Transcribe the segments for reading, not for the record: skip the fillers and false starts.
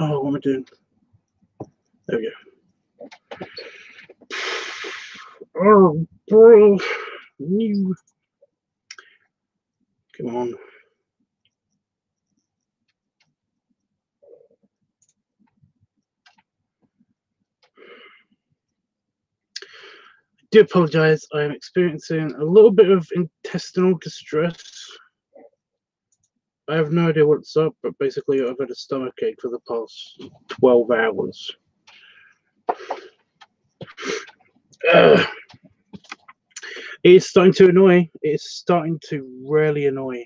Oh, what am I doing? There we go. Oh, bro. New. Come on. I do apologize. I am experiencing a little bit of intestinal distress. I have no idea what's up, but basically I've had a stomachache for the past 12 hours. It is starting to annoy. It's starting to really annoy.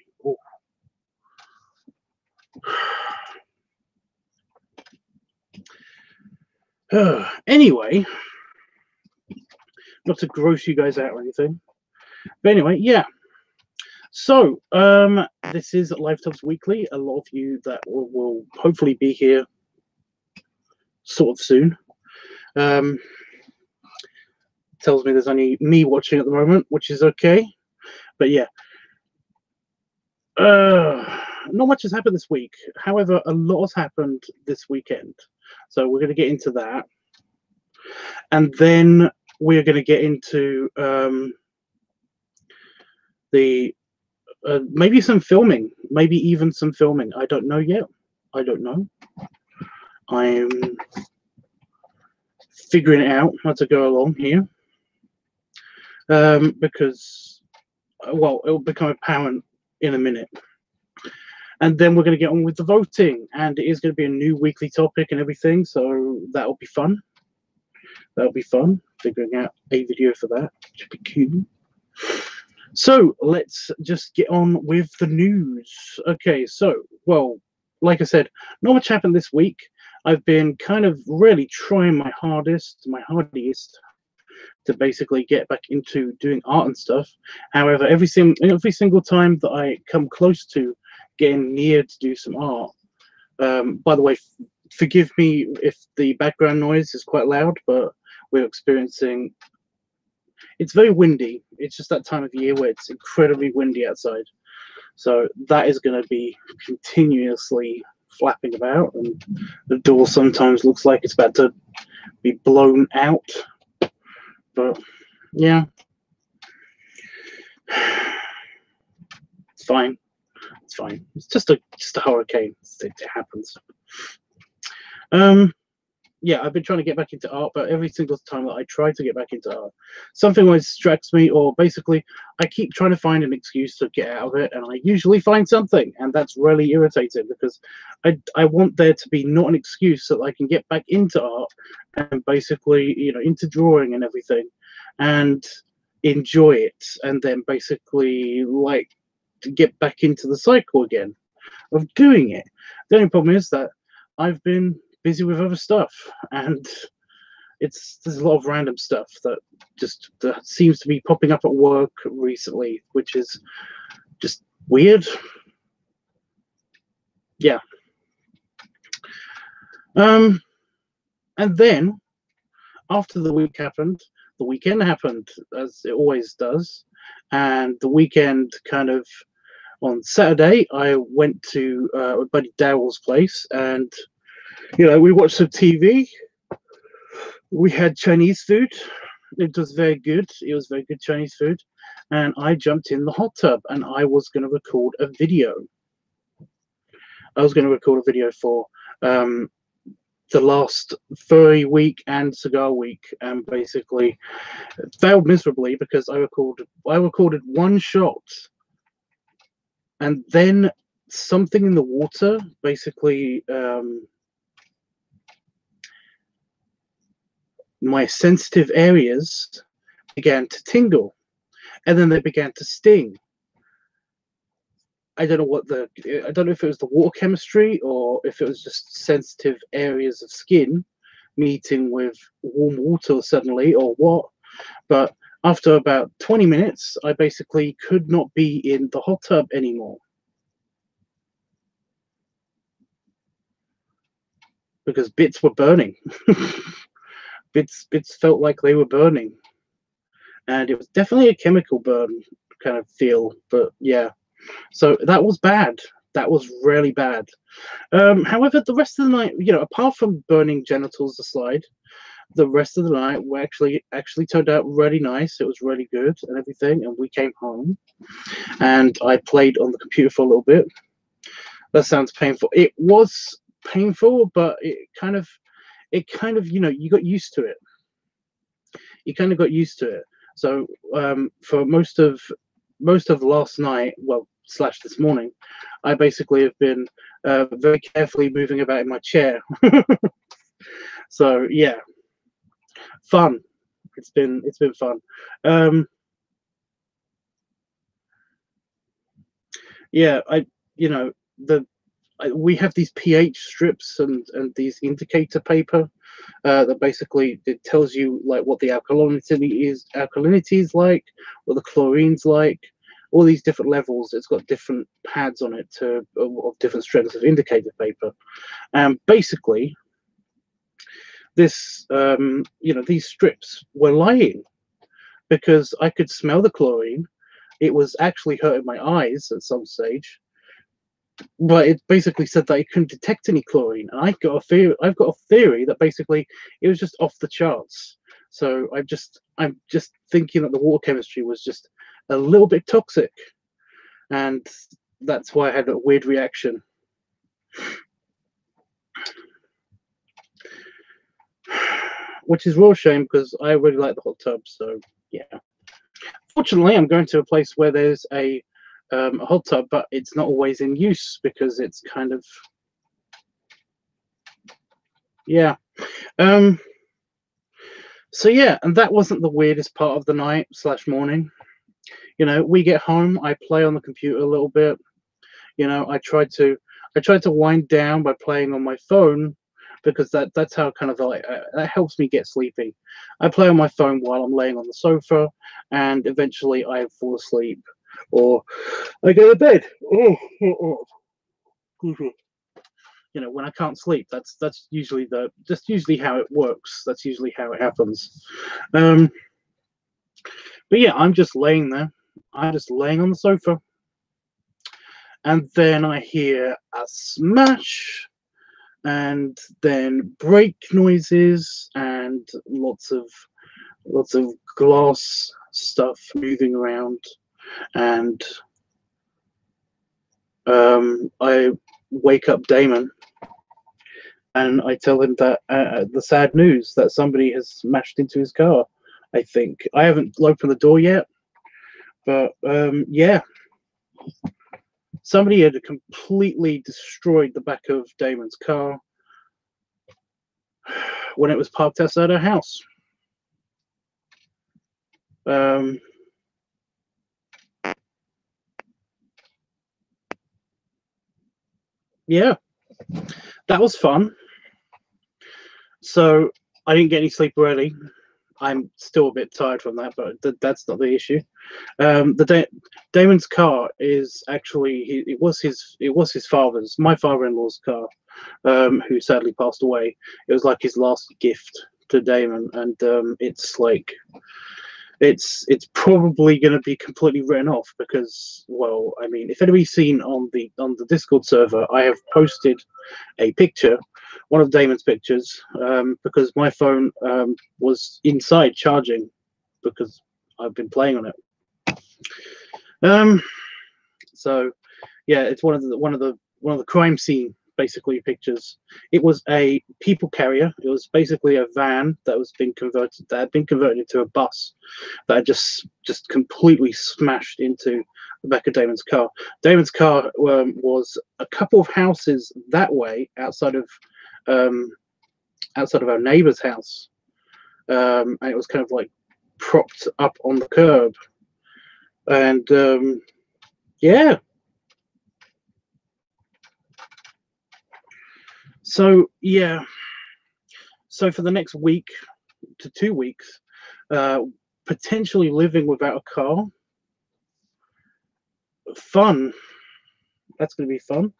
Anyway, not to gross you guys out or anything, but anyway, yeah. So, this is LiveTubs Weekly. A lot of you that will hopefully be here sort of soon. Tells me there's only me watching at the moment, which is okay. But yeah, not much has happened this week. However, a lot has happened this weekend. So we're going to get into that. And then we're going to get into maybe some filming, maybe even some filming. I don't know yet. I don't know. I'm figuring it out how to go along here. Because, well, it'll become apparent in a minute. And then we're going to get on with the voting. And it is going to be a new weekly topic and everything. So that'll be fun. That'll be fun. Figuring out a video for that. Should be cool. So let's just get on with the news. Okay, so, well, like I said, not much happened this week. I've been kind of really trying my hardest to basically get back into doing art and stuff. However, every single time that I come close to getting near to do some art, by the way, forgive me if the background noise is quite loud, but we're experiencing, it's very windy. It's just that time of year where it's incredibly windy outside. So that is going to be continuously flapping about, and the door sometimes looks like it's about to be blown out. But yeah, it's fine. It's fine. It's just a hurricane. It happens. Yeah, I've been trying to get back into art, but every single time that I try to get back into art, something always distracts me, or basically I keep trying to find an excuse to get out of it, and I usually find something, and that's really irritating because I want there to be not an excuse so that I can get back into art and basically, you know, into drawing and everything, and enjoy it, and then basically like to get back into the cycle again of doing it. The only problem is that I've been busy with other stuff, and there's a lot of random stuff that seems to be popping up at work recently, which is just weird. Yeah. And then after the week happened, the weekend happened, as it always does. And the weekend kind of, on Saturday, I went to my buddy Daryl's place, and you know, we watched some TV. We had Chinese food. It was very good. It was very good Chinese food. And I jumped in the hot tub, and I was going to record a video. I was going to record a video for the last furry week and cigar week, and basically failed miserably because I recorded one shot, and then something in the water basically my sensitive areas began to tingle, and then they began to sting. I don't know if it was the water chemistry or if it was just sensitive areas of skin meeting with warm water suddenly or what. But after about 20 minutes, I basically could not be in the hot tub anymore. Because bits were burning. Bits felt like they were burning, and it was definitely a chemical burn kind of feel. But yeah, so that was bad. That was really bad. However, the rest of the night, apart from burning genitals aside, the rest of the night were actually turned out really nice. It was really good and everything. And we came home, and I played on the computer for a little bit. That sounds painful. It was painful, but it kind of, you got used to it. You kind of got used to it. So for most of last night, well, / this morning, I basically have been very carefully moving about in my chair. So yeah, fun. It's been fun. Yeah, we have these pH strips and these indicator paper that basically it tells you like what the alkalinity is like, what the chlorine's like, all these different levels. It's got different pads on it of different strengths of indicator paper, and basically this these strips were lying because I could smell the chlorine. It was actually hurting my eyes at some stage, but it basically said that it couldn't detect any chlorine, and I've got a theory that basically it was just off the charts. So I'm just thinking that the water chemistry was just a little bit toxic, and that's why I had a weird reaction. Which is a real shame because I really like the hot tub. So yeah. Fortunately, I'm going to a place where there's a hot tub, but it's not always in use because it's kind of, yeah. So yeah, and that wasn't the weirdest part of the night / morning. We get home, I play on the computer a little bit. I tried to wind down by playing on my phone because that's how kind of like that helps me get sleepy. I play on my phone while I'm laying on the sofa, and eventually I fall asleep or I go to bed. When I can't sleep, that's usually how it works. That's usually how it happens. But yeah, I'm just laying there. I'm just laying on the sofa, and then I hear a smash, and then break noises, and lots of glass stuff moving around, and I wake up Damon, and I tell him that the sad news that somebody has smashed into his car. I think I haven't opened the door yet, but yeah, somebody had completely destroyed the back of Damon's car when it was parked outside our house. Yeah, that was fun. So I didn't get any sleep early. I'm still a bit tired from that, but that's not the issue. Damon's car is actually it was his father's, my father-in-law's car, who sadly passed away. It was like his last gift to Damon, and it's like it's probably going to be completely written off because, well, I mean, if anybody's seen on the Discord server, I have posted a picture, one of Damon's pictures, because my phone was inside charging because I've been playing on it. So yeah, it's one of the crime scene basically pictures. It was a people carrier. It was basically a van that had been converted into a bus that had just completely smashed into the back of Damon's car. Damon's car was a couple of houses that way outside of our neighbor's house, and it was kind of like propped up on the curb, and yeah. So yeah, so for the next week to 2 weeks, potentially living without a car. Fun. That's going to be fun.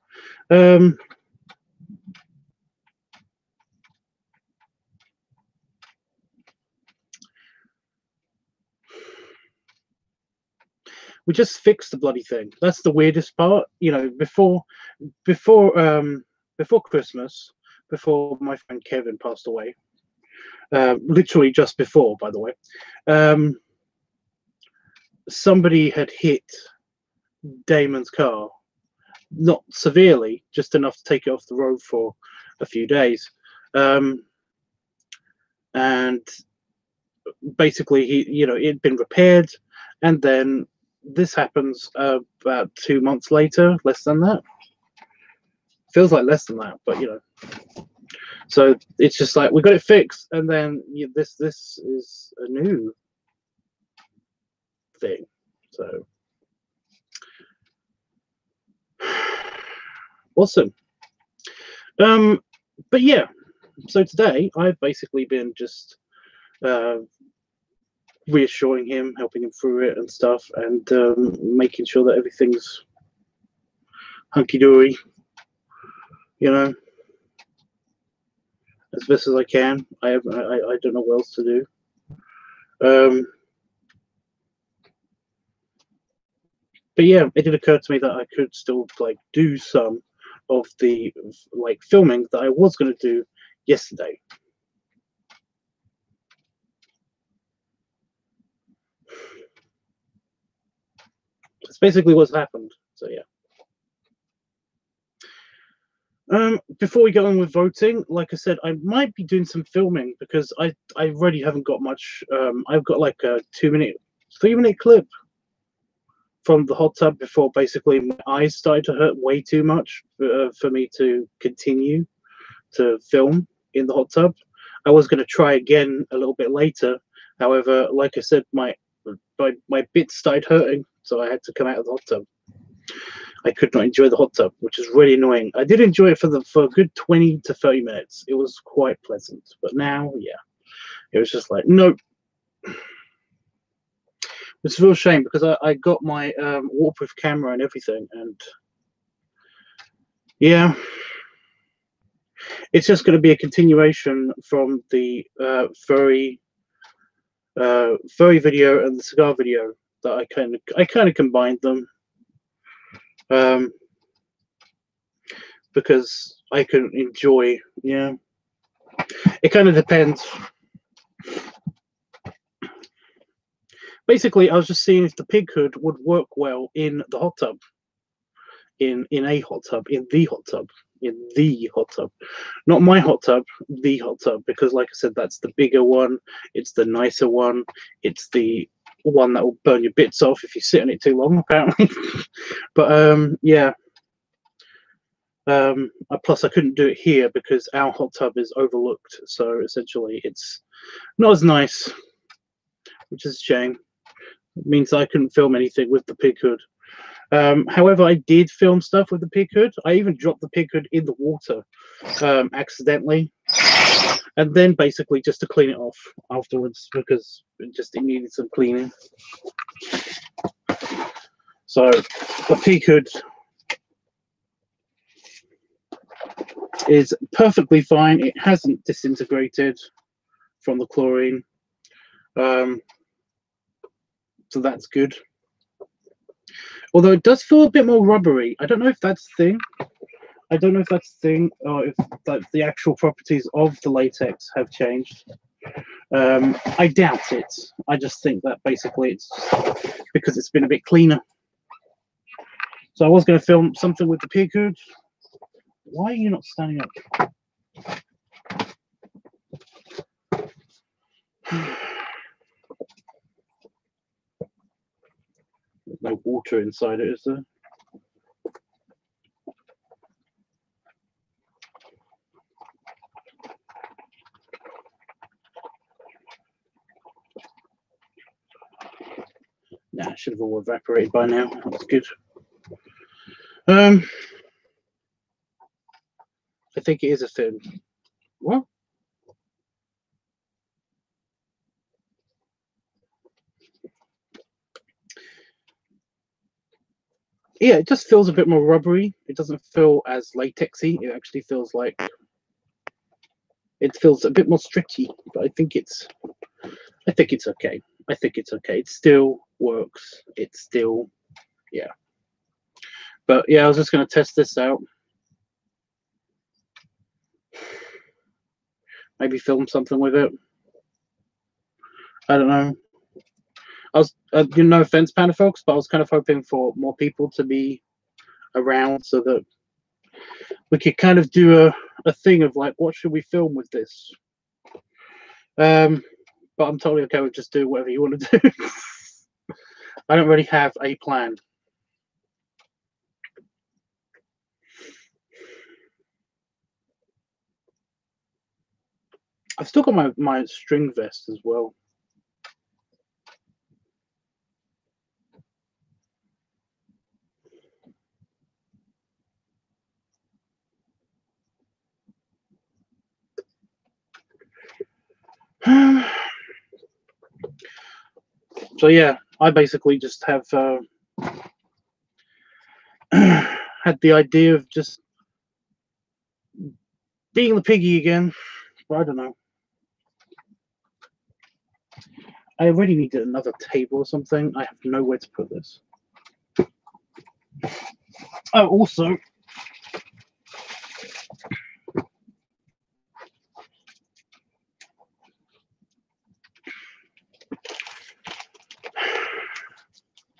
We just fixed the bloody thing. That's the weirdest part. You know, before Christmas, before my friend Kevin passed away, literally just before, by the way, somebody had hit Damon's car, not severely, just enough to take it off the road for a few days. And basically, it had been repaired, and then this happens about 2 months later, less than that. Feels like less than that, but so it's just like we got it fixed, and then this is a new thing. So awesome. But yeah, so today I've basically been just reassuring him, helping him through it and stuff, and making sure that everything's hunky-dory, as best as I can. I don't know what else to do. But yeah, it did occur to me that I could still do some of the filming that I was going to do yesterday. That's basically what's happened. So yeah. Before we get on with voting, like I said, I might be doing some filming because I really haven't got much. I've got like a 3-minute clip from the hot tub before basically my eyes started to hurt way too much for me to continue to film in the hot tub. I was going to try again a little bit later. However, like I said, my bits started hurting, so I had to come out of the hot tub. I could not enjoy the hot tub, which is really annoying. I did enjoy it for a good 20 to 30 minutes. It was quite pleasant. But now, yeah, it was just like, nope. It's a real shame because I got my waterproof camera and everything, and yeah, it's just going to be a continuation from the furry video and the cigar video that I kind of combined them because I can enjoy. Yeah, it kind of depends. Basically, I was just seeing if the pig hood would work well in the hot tub, in the hot tub, not my hot tub, the hot tub, because like I said, that's the bigger one, it's the nicer one, it's the one that will burn your bits off if you sit on it too long, apparently. But yeah, plus I couldn't do it here because our hot tub is overlooked, so essentially it's not as nice, which is a shame. It means I couldn't film anything with the pig hood. However, I did film stuff with the pig hood. I even dropped the pig hood in the water accidentally, and then basically just to clean it off afterwards because it needed some cleaning. So the pig hood is perfectly fine. It hasn't disintegrated from the chlorine, so that's good. Although it does feel a bit more rubbery. I don't know if that's the thing. Or if the actual properties of the latex have changed. I doubt it. I just think that basically it's because it's been a bit cleaner. So I was going to film something with the pig hood. Why are you not standing up? There's no water inside it, is there? Nah, it should have all evaporated by now. That's good. I think it is a thin. What? Yeah, it just feels a bit more rubbery. It doesn't feel as latexy. It actually feels like it feels a bit more stretchy. But I think it's okay. I think it's okay. It still works. It still yeah. But yeah, I was just going to test this out. Maybe film something with it. I don't know. I was, no offense, Panda folks, but I was kind of hoping for more people to be around so that we could kind of do a thing of like, what should we film with this? But I'm totally okay with just do whatever you want to do. I don't really have a plan. I've still got my string vest as well. So yeah, I basically just have had the idea of just being the piggy again. But I don't know. I really needed another table or something. I have nowhere to put this. Oh, also,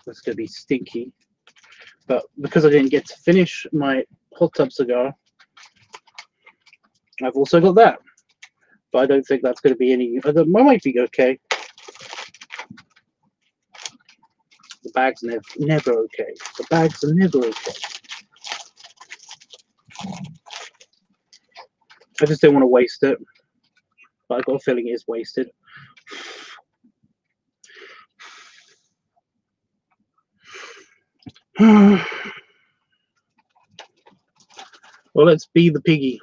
it's going to be stinky. But because I didn't get to finish my hot tub cigar, I've also got that. But I don't think that's going to be any. I might be okay. The bag's never okay. The bags are never okay. I just didn't want to waste it. But I got a feeling it is wasted. Well, let's be the piggy.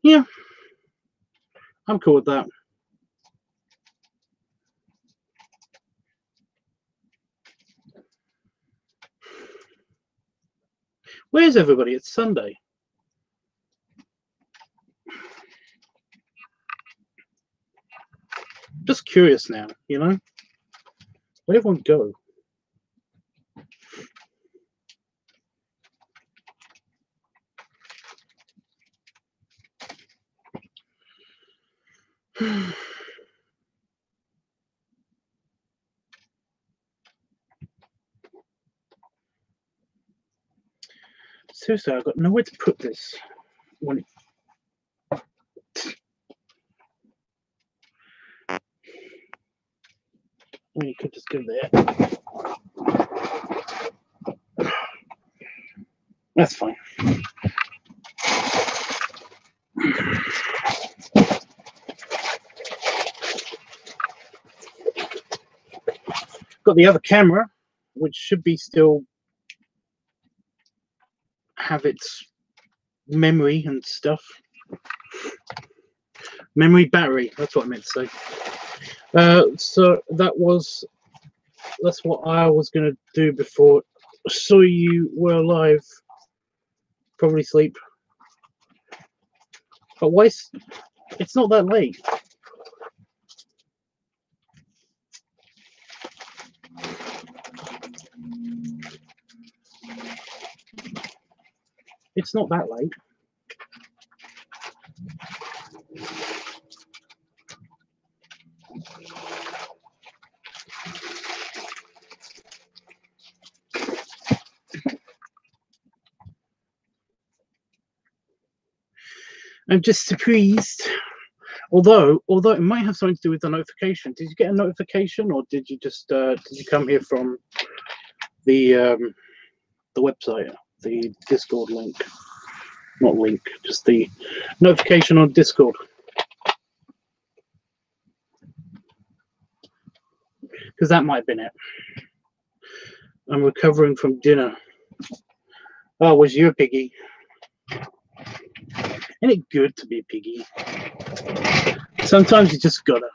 Yeah, I'm cool with that. Where's everybody? It's Sunday. Just curious now, you know? Where'd everyone go? Seriously, I've got nowhere to put this. When you could just go there. That's fine. Got the other camera, which should be still have its memory and stuff. Memory battery, that's what I meant to say. So that's what I was gonna do before I saw you were alive. Probably sleep. But why? It's not that late. It's not that late. I'm just surprised. Although it might have something to do with the notification. Did you get a notification, or did you just did you come here from the website, the Discord link? Not link, just the notification on Discord. Because that might have been it. I'm recovering from dinner. Oh, was you a piggy? Ain't it good to be a piggy? Sometimes you just gotta.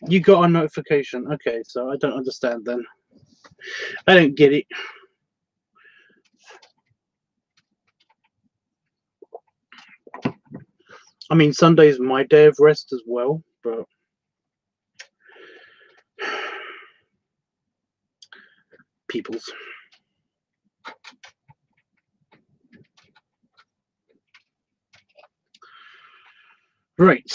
You got a notification. Okay, so I don't understand then. I don't get it. I mean, Sunday is my day of rest as well, but people's. Right.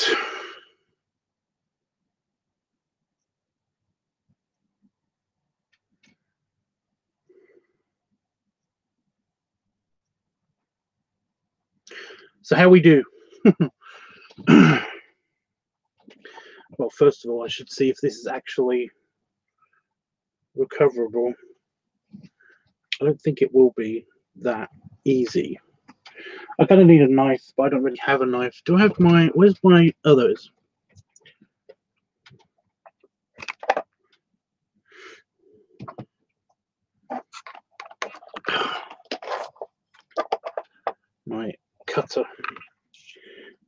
So how we do? Well, first of all, I should see if this is actually recoverable. I don't think it will be that easy. I kind of need a knife, but I don't really have a knife. Do I have my... Where's my others? My cutter.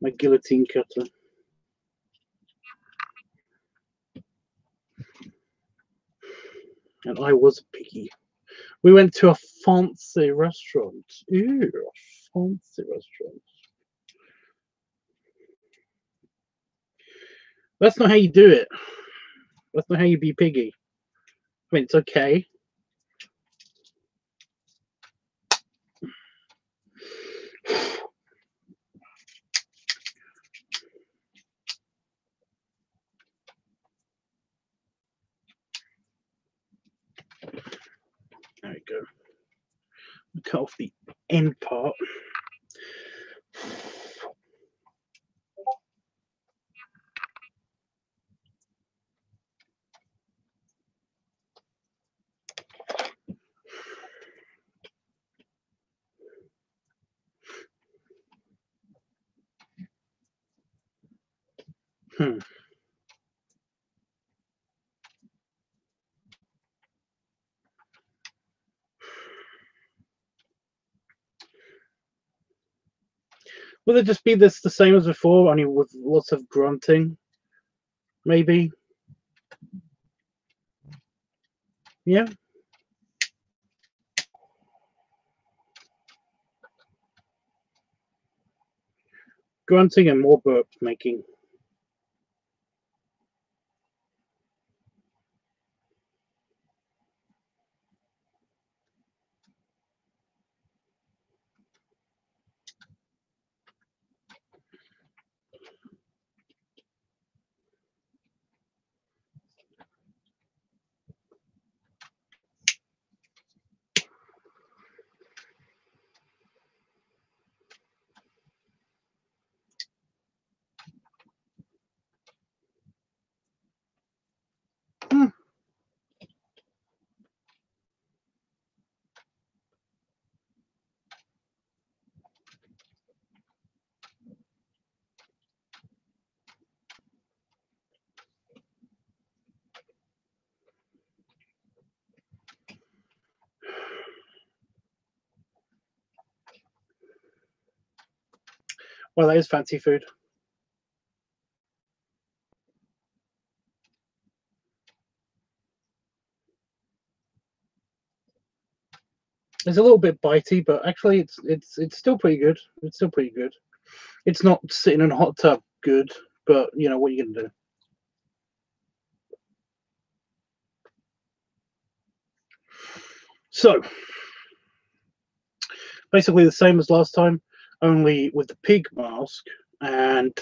My guillotine cutter. And I was picky. We went to a fancy restaurant. Ew, a fancy restaurant. That's not how you do it. That's not how you be piggy. I mean, it's okay. There we go. Cut off the end part. Will it just be this the same as before, only with lots of grunting? Maybe. Yeah. Grunting and more burp making. Well, that is fancy food. It's a little bit bitey, but actually, it's still pretty good. It's still pretty good. It's not sitting in a hot tub good, but you know what are you gonna do? So, basically the same as last time, only with the pig mask and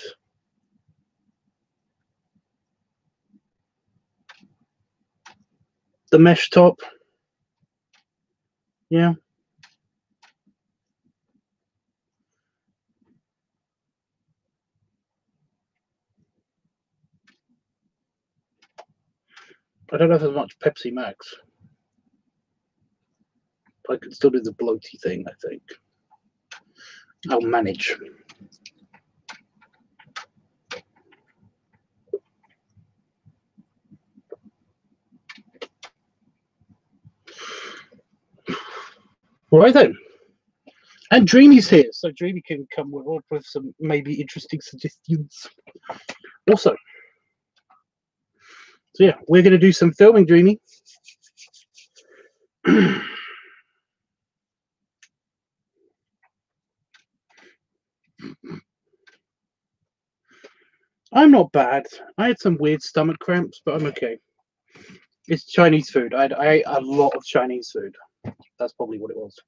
the mesh top. Yeah. I don't have as much Pepsi Max. I can still do the bloaty thing, I think. I'll manage. All right then. And Dreamy's here, so Dreamy can come with some maybe interesting suggestions. Also, so yeah, we're going to do some filming, Dreamy. I'm not bad. I had some weird stomach cramps, but I'm okay. It's Chinese food. I ate a lot of Chinese food. That's probably what it was.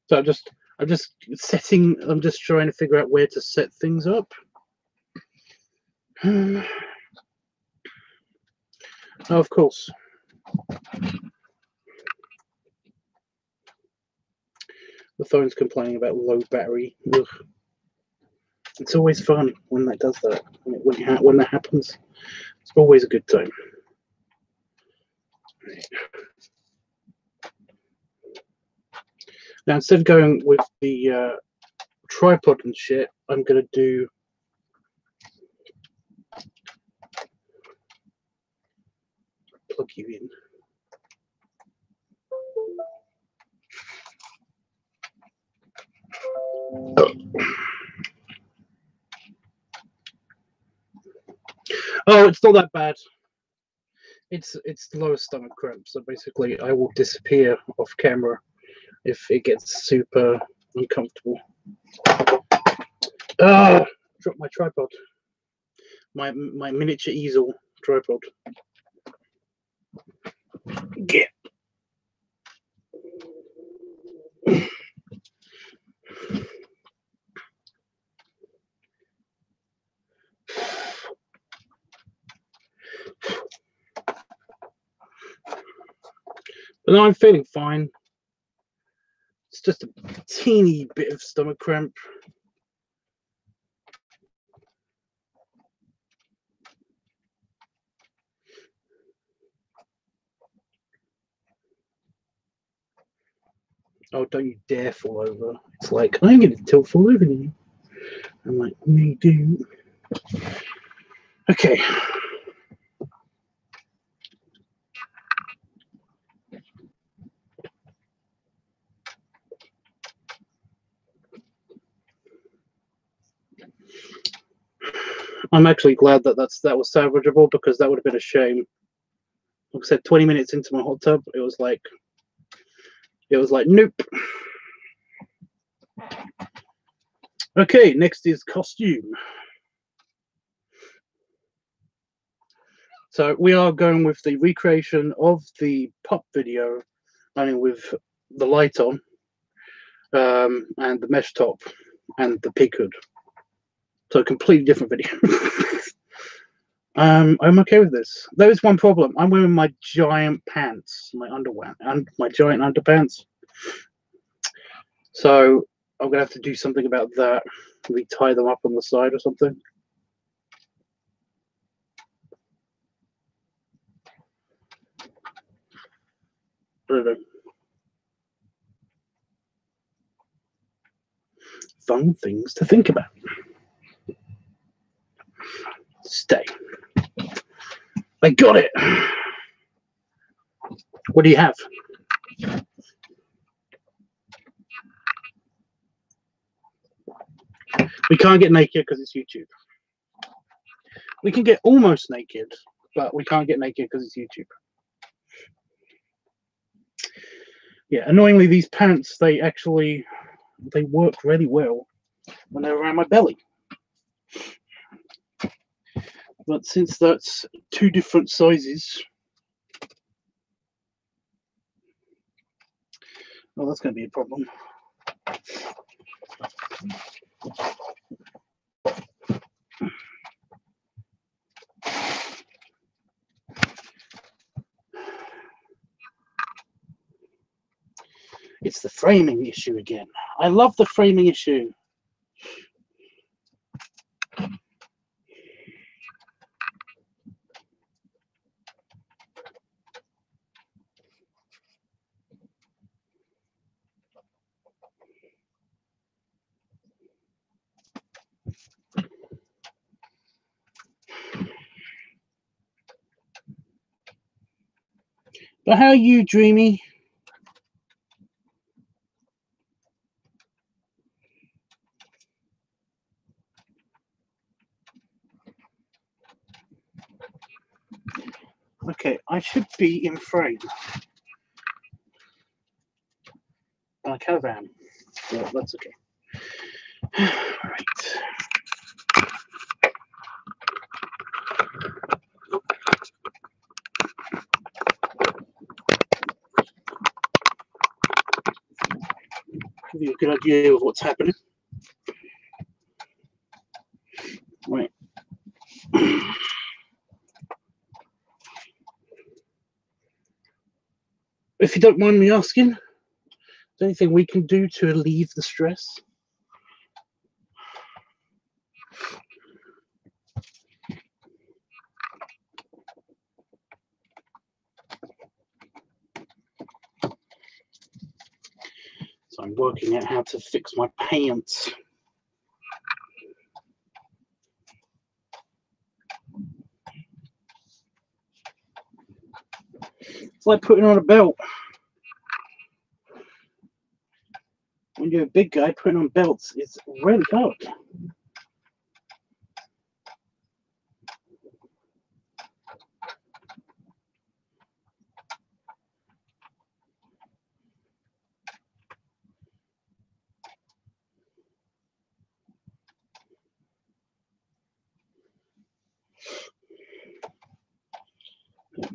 So I'm just setting. I'm just trying to figure out where to set things up. Oh, of course. The phone's complaining about low battery. Ugh. It's always fun when that does that. When that happens, it's always a good time. Now, instead of going with the tripod and shit, I'm gonna do plug you in. Oh, it's not that bad. It's the lower stomach cramp. So basically, I will disappear off camera if it gets super uncomfortable. Ah, dropped my tripod. My miniature easel tripod. Get. But no, I'm feeling fine. It's just a teeny bit of stomach cramp. Oh, don't you dare fall over. It's like, I'm going to tilt fall over you. I'm like, me do. Okay. I'm actually glad that that was salvageable, because that would have been a shame. Like I said, 20 minutes into my hot tub, it was like, nope. Okay, next is costume. So we are going with the recreation of the pup video, only with the light on, and the mesh top, and the pig hood. So a completely different video. I'm okay with this. There is one problem. I'm wearing my giant pants, my underwear, and my giant underpants. So I'm gonna have to do something about that. Maybe tie them up on the side or something. I don't know. Fun things to think about. Stay. I got it. What do you have? We can't get naked because it's YouTube. We can get almost naked, but we can't get naked because it's YouTube. Yeah, annoyingly, these pants, they work really well when they're around my belly. But since that's two different sizes, well, that's going to be a problem. It's the framing issue again. I love the framing issue. But how are you, Dreamy? Okay, I should be in frame. I kind of am. Well, that's okay. Right. Give you a good idea of what's happening. Right. If you don't mind me asking, is there anything we can do to relieve the stress? So I'm working out how to fix my pants. It's like putting on a belt. When you're a big guy, putting on belts is really hard.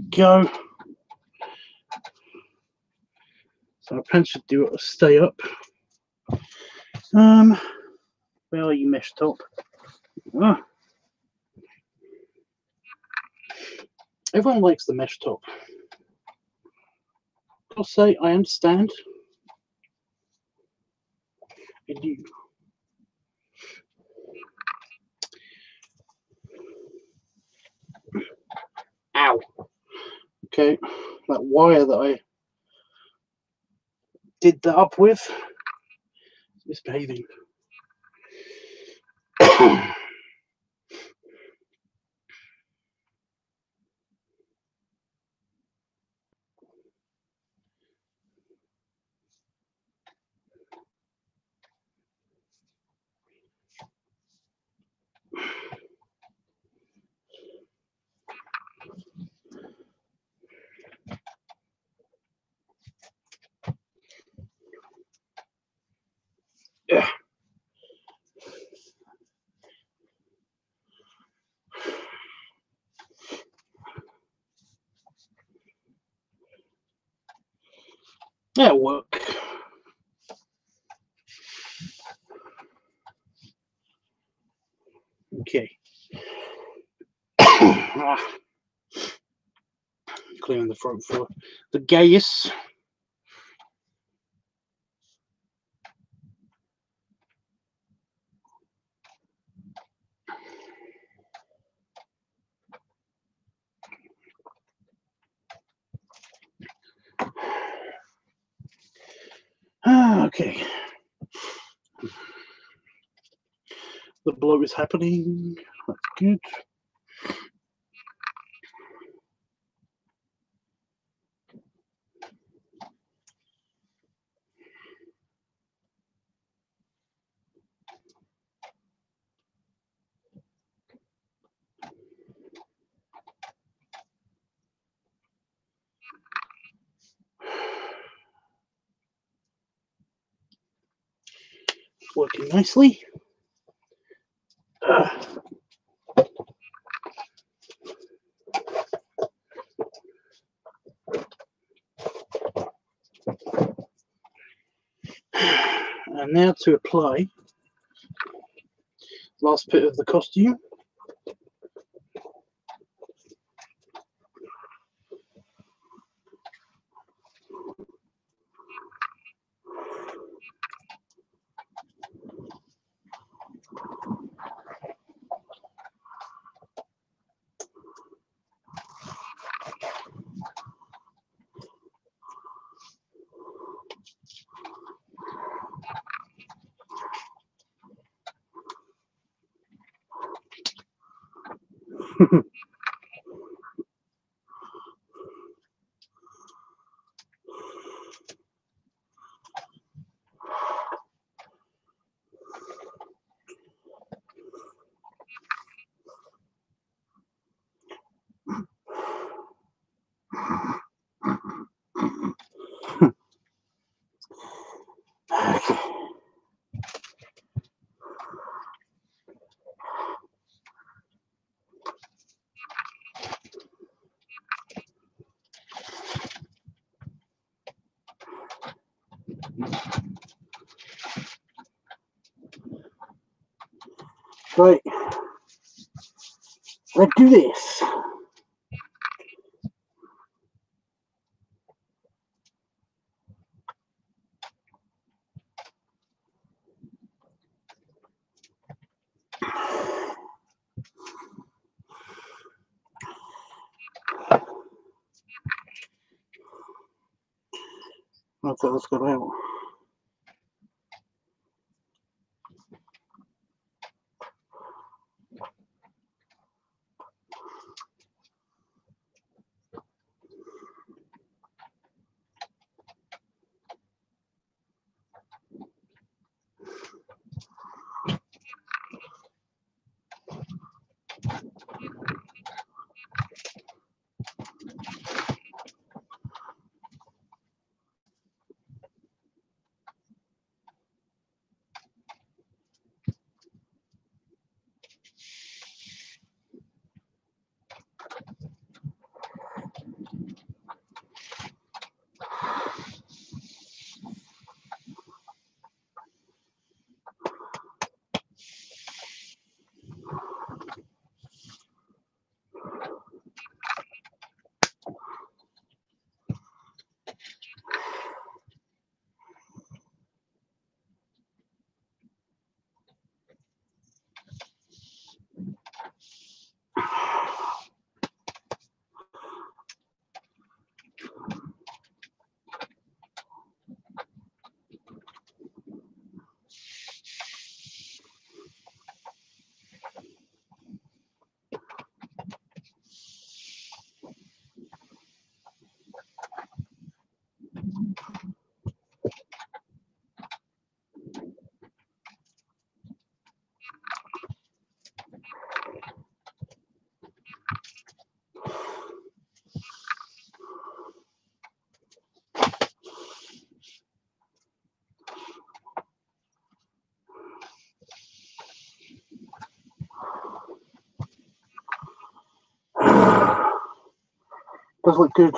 Go. So my pants should do it. Stay up. Where are you, mesh top? Ah. Everyone likes the mesh top. I'll say I understand. I do. Ow. Okay, that wire that I did that up with is misbehaving. Yeah. That'll work. Okay. Clearing the throat for the gayest. Okay. The blow is happening. That's good. Working nicely. And now to apply last bit of the costume. Right. Let's do this. Okay, let's go ahead. Does look good.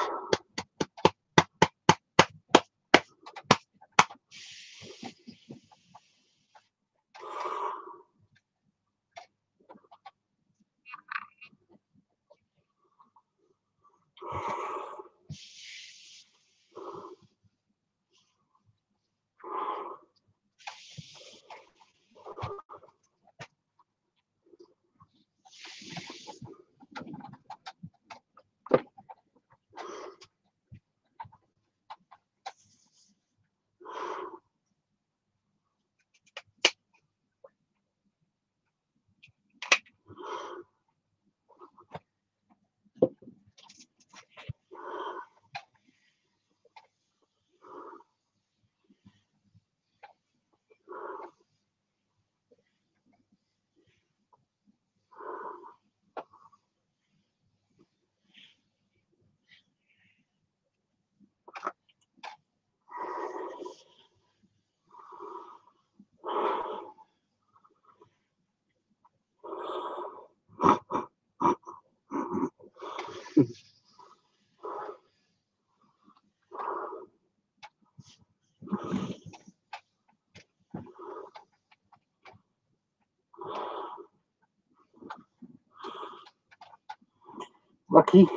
Lucky.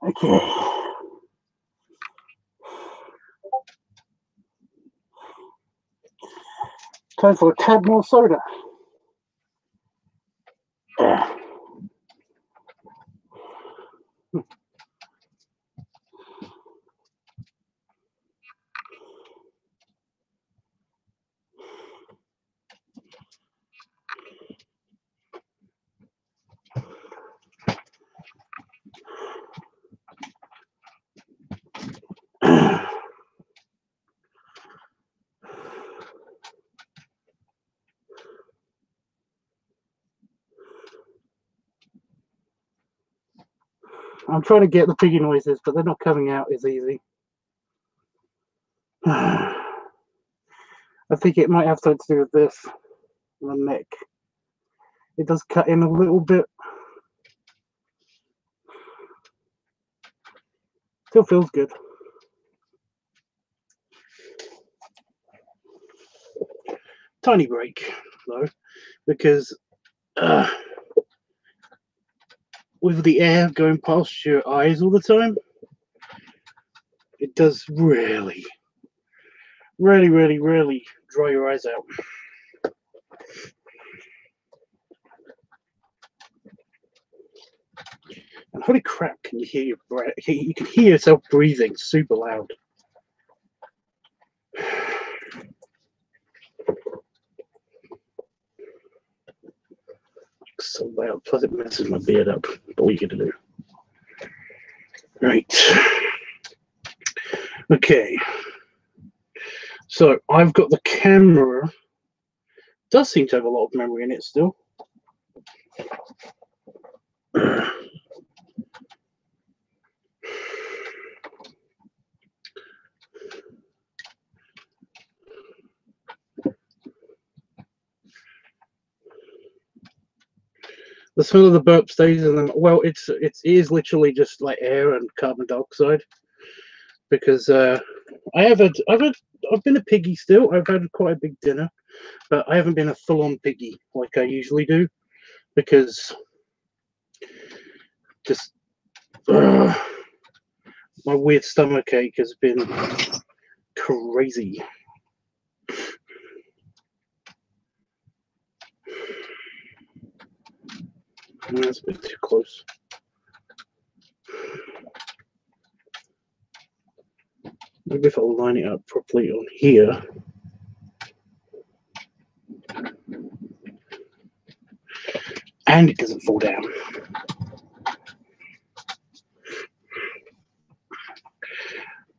Okay. Time for a tad more soda. I'm trying to get the piggy noises, but they're not coming out as easy. I think it might have something to do with this, the neck. It does cut in a little bit. Still feels good. Tiny break, though, because with the air going past your eyes all the time, it does really dry your eyes out. And holy crap, can you hear your breath? You can hear yourself breathing super loud. So loud, plus it messes my beard up. But what are you gonna do? Right. Okay. So I've got the camera. It does seem to have a lot of memory in it still. The smell of the burp stays in them. Well, it is literally just like air and carbon dioxide. Because I've been a piggy still. I've had quite a big dinner, but I haven't been a full-on piggy like I usually do, because just my weird stomach ache has been crazy. That's a bit too close. Maybe if I'll line it up properly on here. And it doesn't fall down.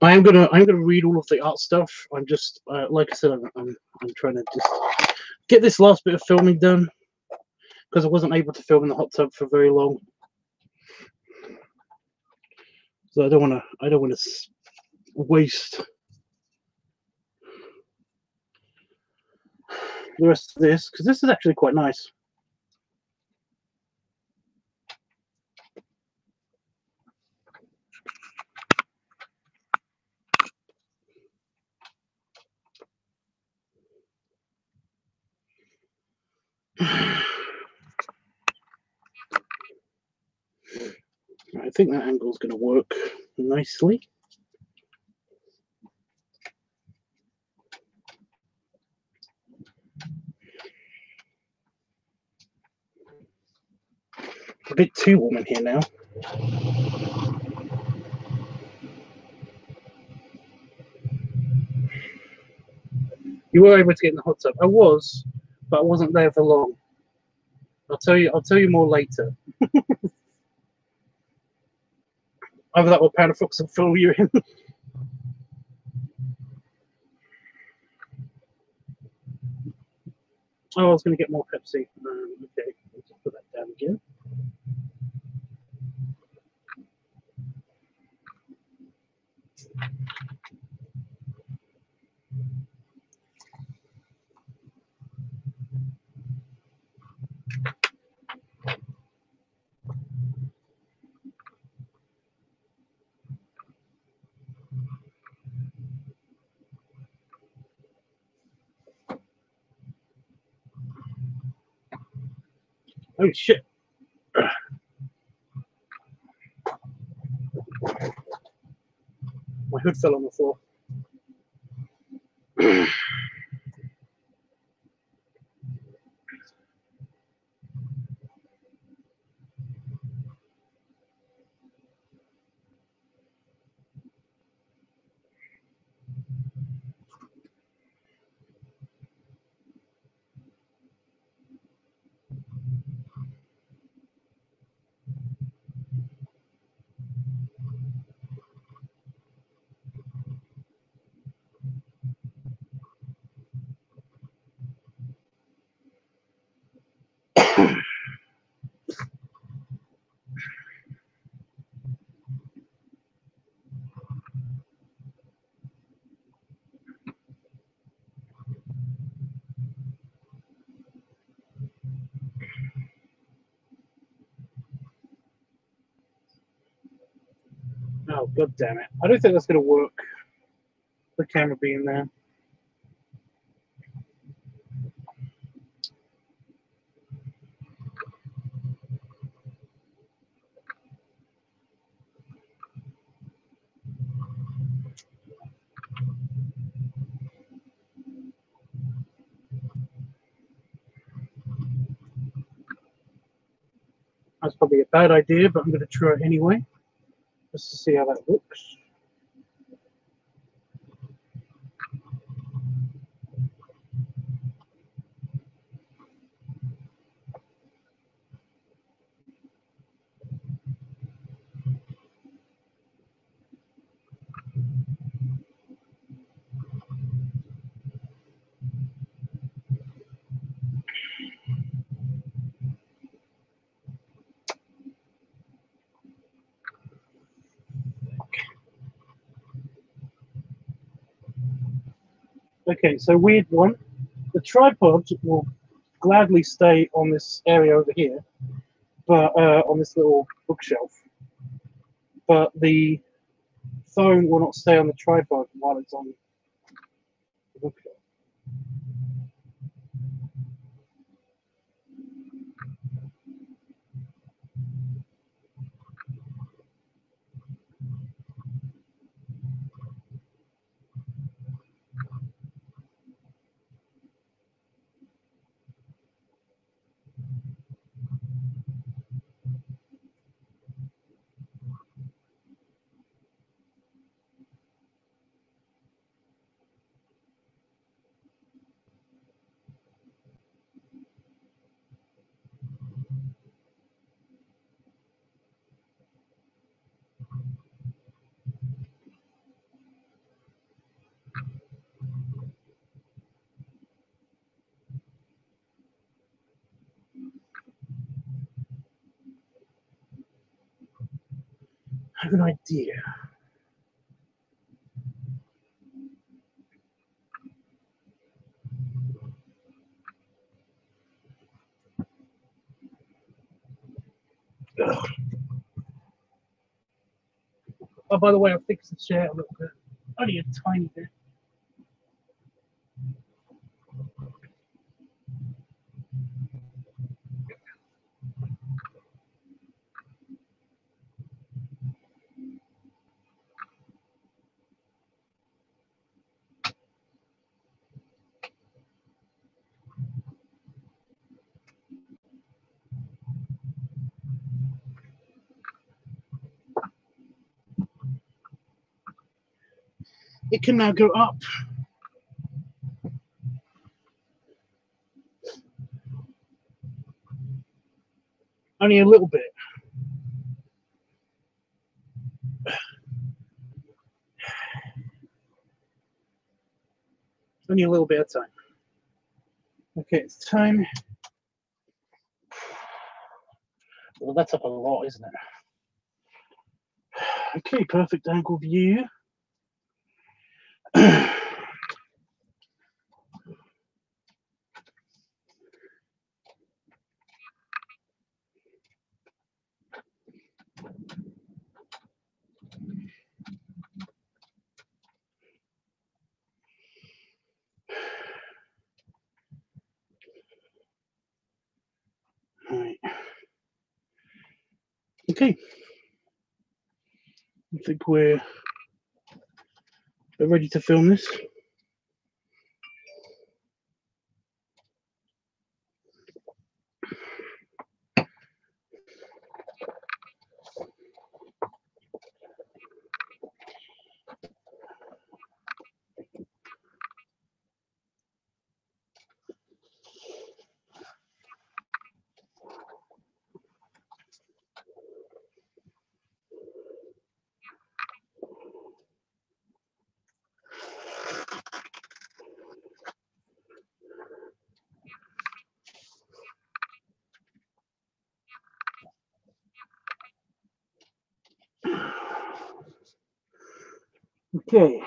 I'm gonna read all of the art stuff. I'm just like I said, I'm trying to just get this last bit of filming done, because I wasn't able to film in the hot tub for very long. So I don't want to waste the rest of this, because this is actually quite nice. I think that angle is going to work nicely. A bit too warm in here now. You were able to get in the hot tub. I was, but I wasn't there for long. I'll tell you more later. Either that or Powder Fox will fill you in. Oh, I was going to get more Pepsi. Okay, let's just put that down again. Oh shit. My hood fell on the floor. Oh, god damn it. I don't think that's going to work. The camera being there. That's probably a bad idea, but I'm going to try it anyway, just to see how that looks. Okay, so weird one. The tripod will gladly stay on this area over here, but on this little bookshelf. But the phone will not stay on the tripod while it's on the bookshelf. I have an idea. Ugh. Oh, by the way, I fixed the chair a little bit. Only a tiny bit. It can now go up. Only a little bit. Only a little bit of time. Okay, it's time. Well, that's up a lot, isn't it? Okay, perfect angle view. Right. Okay. I think we're ready to film this. Okay.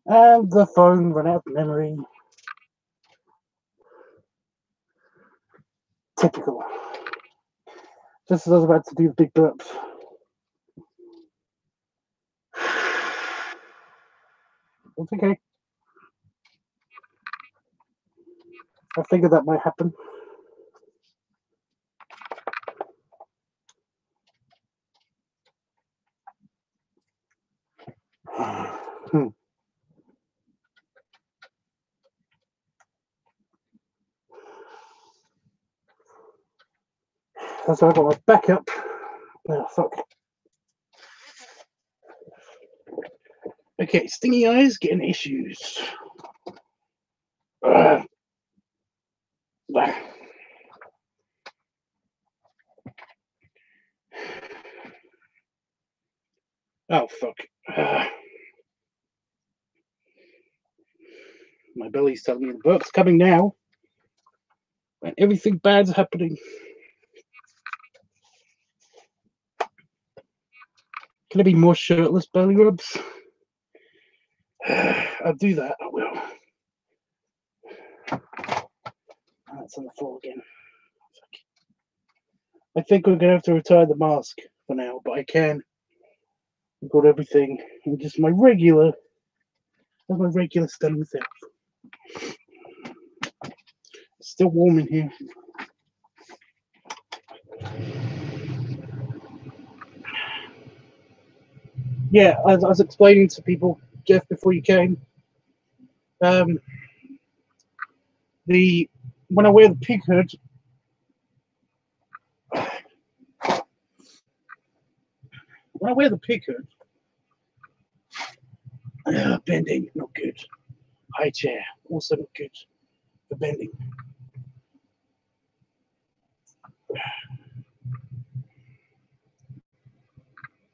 And the phone ran out of memory. Typical. Just as I was about to do the big burps. It's okay. I figured that might happen. So I got my backup. Oh, fuck. Okay, stingy eyes getting issues. Oh, fuck. My belly's telling me the burp's coming now. And everything bad's happening. Can there be more shirtless belly rubs? I'll do that, I will. Oh, it's on the floor again. I think we're going to have to retire the mask for now, but I can. I've got everything in just my regular stunning self. It's still warm in here. Yeah, as I was explaining to people, Jeff, before you came, when I wear the pig hood, bending, not good. High chair, also not good for bending.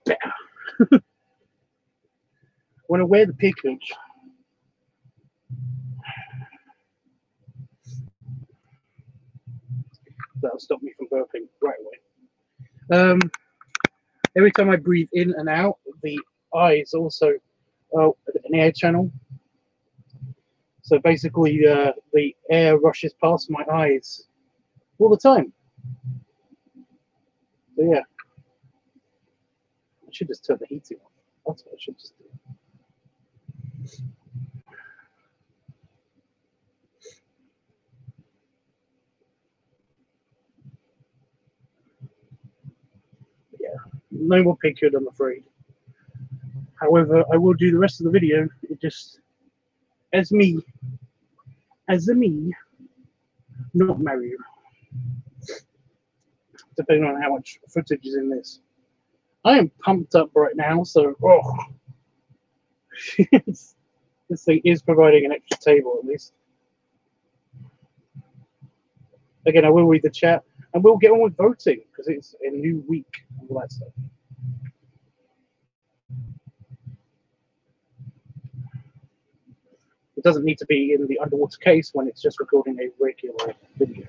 Better. When I wear the pig hood, that'll stop me from burping right away. Every time I breathe in and out, the eyes also an air channel. So basically, the air rushes past my eyes all the time. So yeah, I should just turn the heating off. That's what I should just do. Yeah, no more pig hood, I'm afraid. However, I will do the rest of the video. It just as me, not Mario. Depending on how much footage is in this. I am pumped up right now, so this thing is providing an extra table at least. Again, I will read the chat and we'll get on with voting because it's a new week and all that stuff. It doesn't need to be in the underwater case when it's just recording a regular video.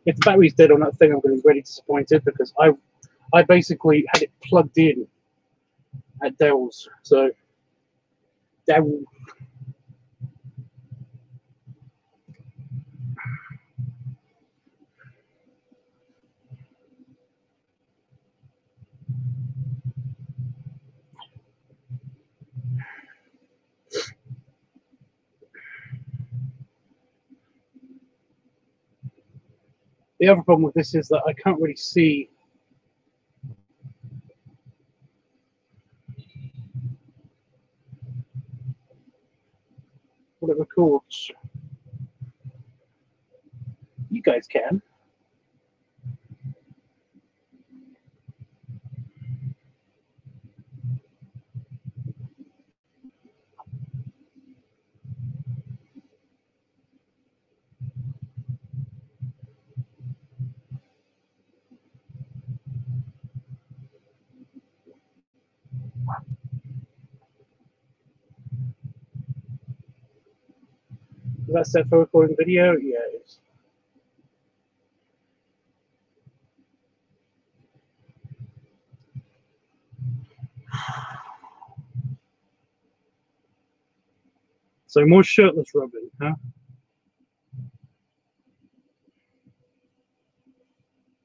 If the battery's dead on that thing, I'm going to be really disappointed because I basically had it plugged in at Dell's. So Dell. The other problem with this is that I can't really see what it records. You guys can. Is that set for recording video? Yeah, it is. So more shirtless Robin, huh?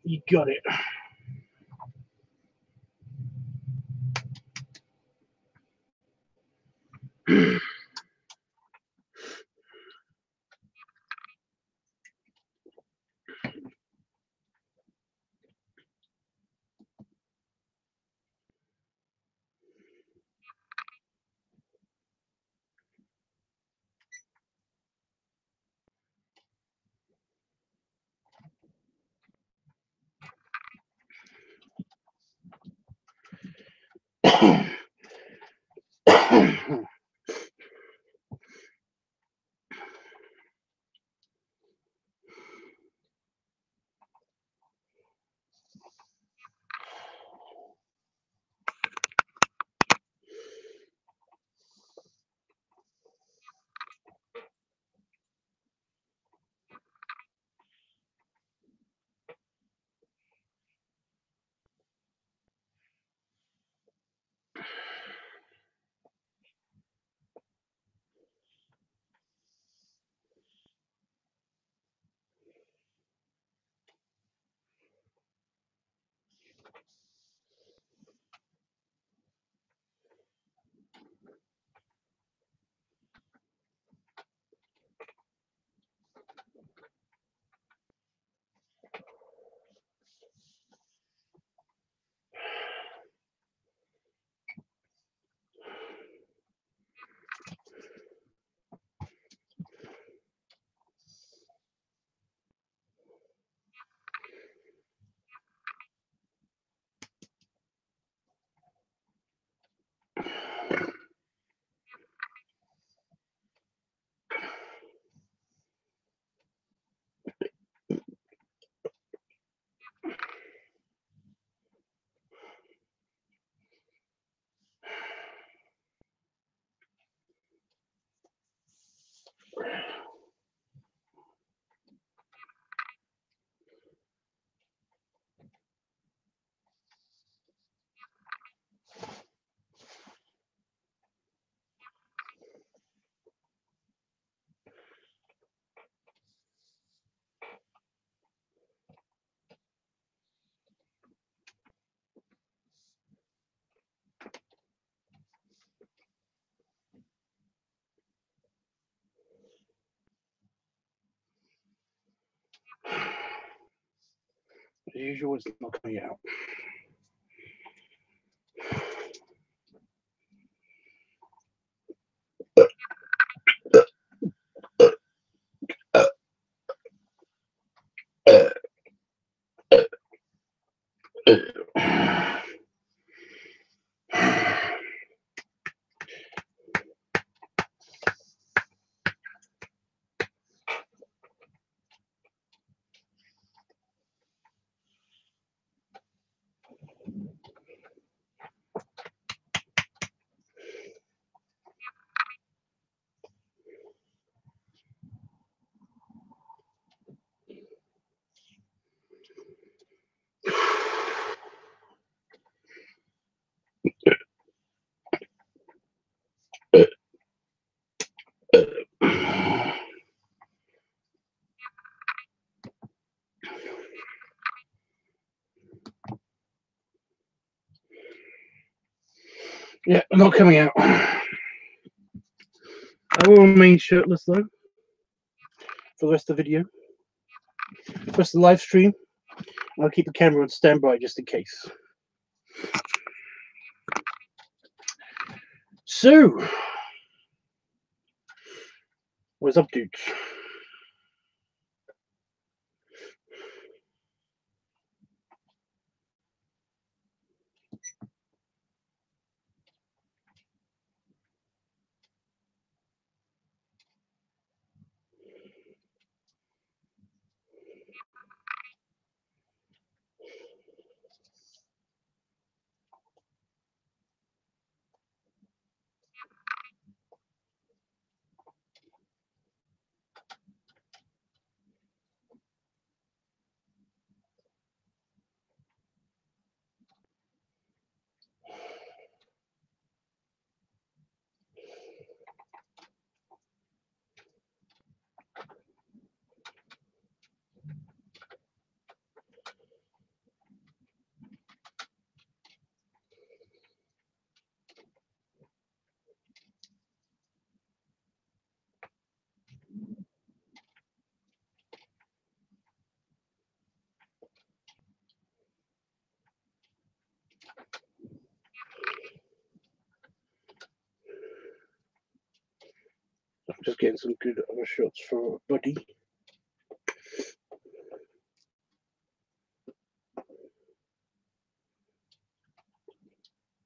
You got it. As usual, it's not coming out. Yeah, not coming out. I will remain shirtless though for the rest of the video. rest of the live stream. I'll keep the camera on standby just in case. So, what's up, dudes? I'm just getting some good other shots for Buddy.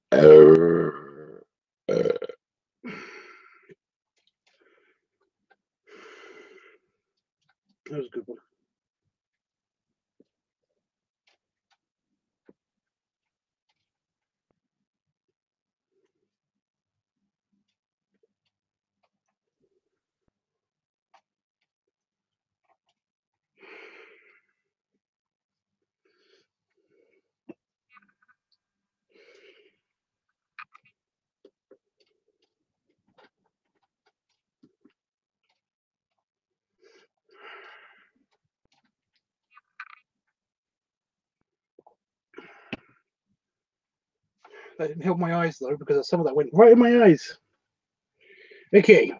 That was a good one. That didn't help my eyes though, because some of that went right in my eyes. Okay,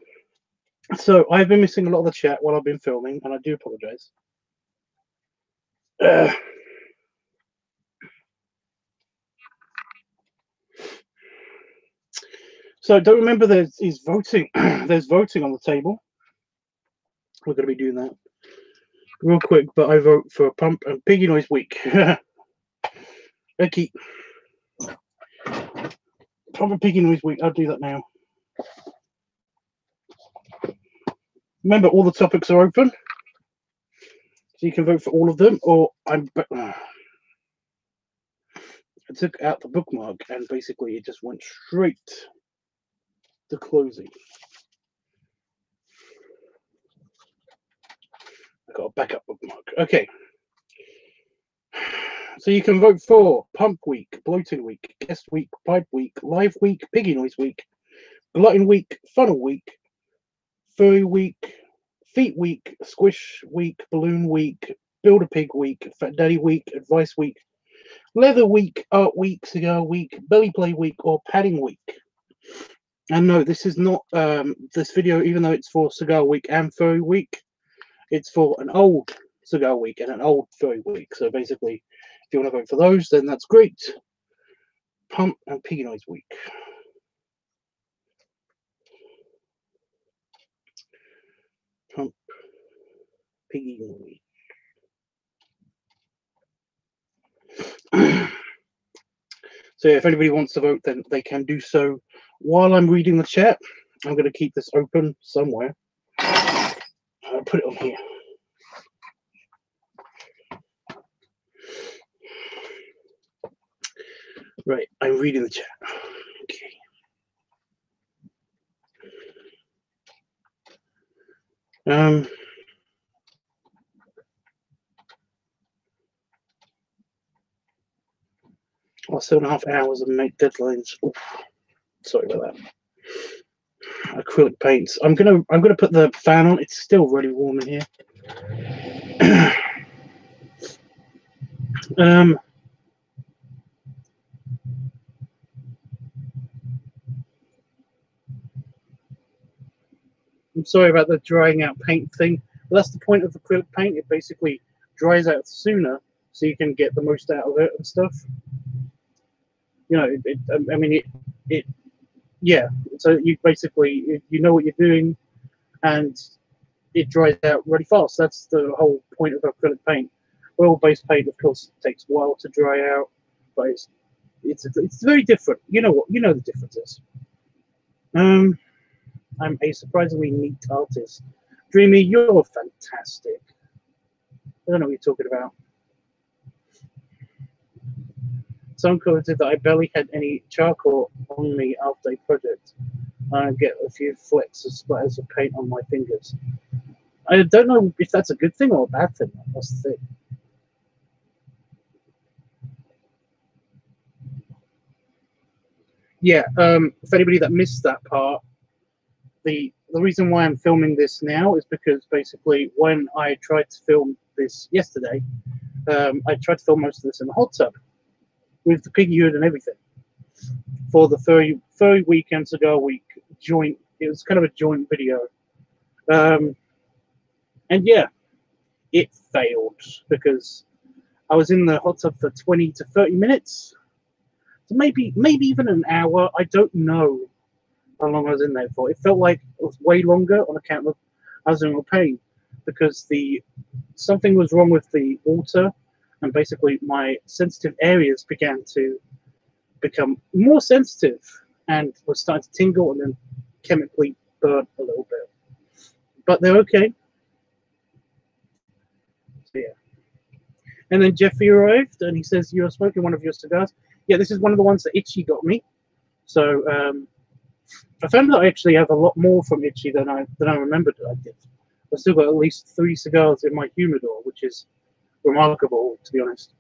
so I've been missing a lot of the chat while I've been filming, and I do apologize. So don't remember there's voting. There's voting on the table. We're going to be doing that real quick, but I vote for Pump and Piggy Noise Week. Okay. Pump and Piggy Noise Week. I'll do that now. Remember, all the topics are open, so you can vote for all of them. Or I took out the bookmark, and basically it just went straight to closing. I got a backup bookmark. Okay. So you can vote for Pump Week, Bloating Week, Guest Week, Pipe Week, Live Week, Piggy Noise Week, Glutton Week, Funnel Week, Furry Week, Feet Week, Squish Week, Balloon Week, Build a Pig Week, Fat Daddy Week, Advice Week, Leather Week, Art Week, Cigar Week, Belly Play Week, or Padding Week. And no, this is not this video, even though it's for Cigar Week and Furry Week, it's for an old Cigar Week and an old Furry Week. So basically, if you want to vote for those, then that's great. Pump and Piggy Noise Week. Pump, Piggy Noise. So yeah, if anybody wants to vote, then they can do so. While I'm reading the chat, I'm going to keep this open somewhere. I'll put it on here. Right, I'm reading the chat. Okay. Well, 7.5 hours of make deadlines. Oof. Sorry about that. Acrylic paints. I'm gonna put the fan on. It's still really warm in here. I'm sorry about the drying out paint thing. But that's the point of acrylic paint. It basically dries out sooner, so you can get the most out of it and stuff. You know, I mean, yeah. So you basically you know what you're doing, and it dries out really fast. That's the whole point of acrylic paint. Oil-based paint, of course, takes a while to dry out, but it's very different. You know the differences. I'm a surprisingly neat artist. Dreamy, you're fantastic. I don't know what you're talking about. Someone commented that I barely had any charcoal on me after a project. I get a few flecks of splatters of paint on my fingers. I don't know if that's a good thing or a bad thing. That's the thing. Yeah, if anybody that missed that part, the reason why I'm filming this now is because basically when I tried to film this yesterday, I tried to film most of this in the hot tub with the piggy hood and everything for the furry weekend cigar week joint. It was kind of a joint video, and yeah, it failed because I was in the hot tub for 20 to 30 minutes, so maybe even an hour. I don't know how long I was in there for. It felt like it was way longer on account of I was in real pain because something was wrong with the water, and basically my sensitive areas began to become more sensitive and was starting to tingle and then chemically burn a little bit. But they're okay. So yeah. And then Jeffrey arrived and he says, "You're smoking one of your cigars." Yeah, this is one of the ones that Itchy got me. So I found that I actually have a lot more from Itchy than I remembered I did. I've still got at least 3 cigars in my humidor, which is remarkable, to be honest.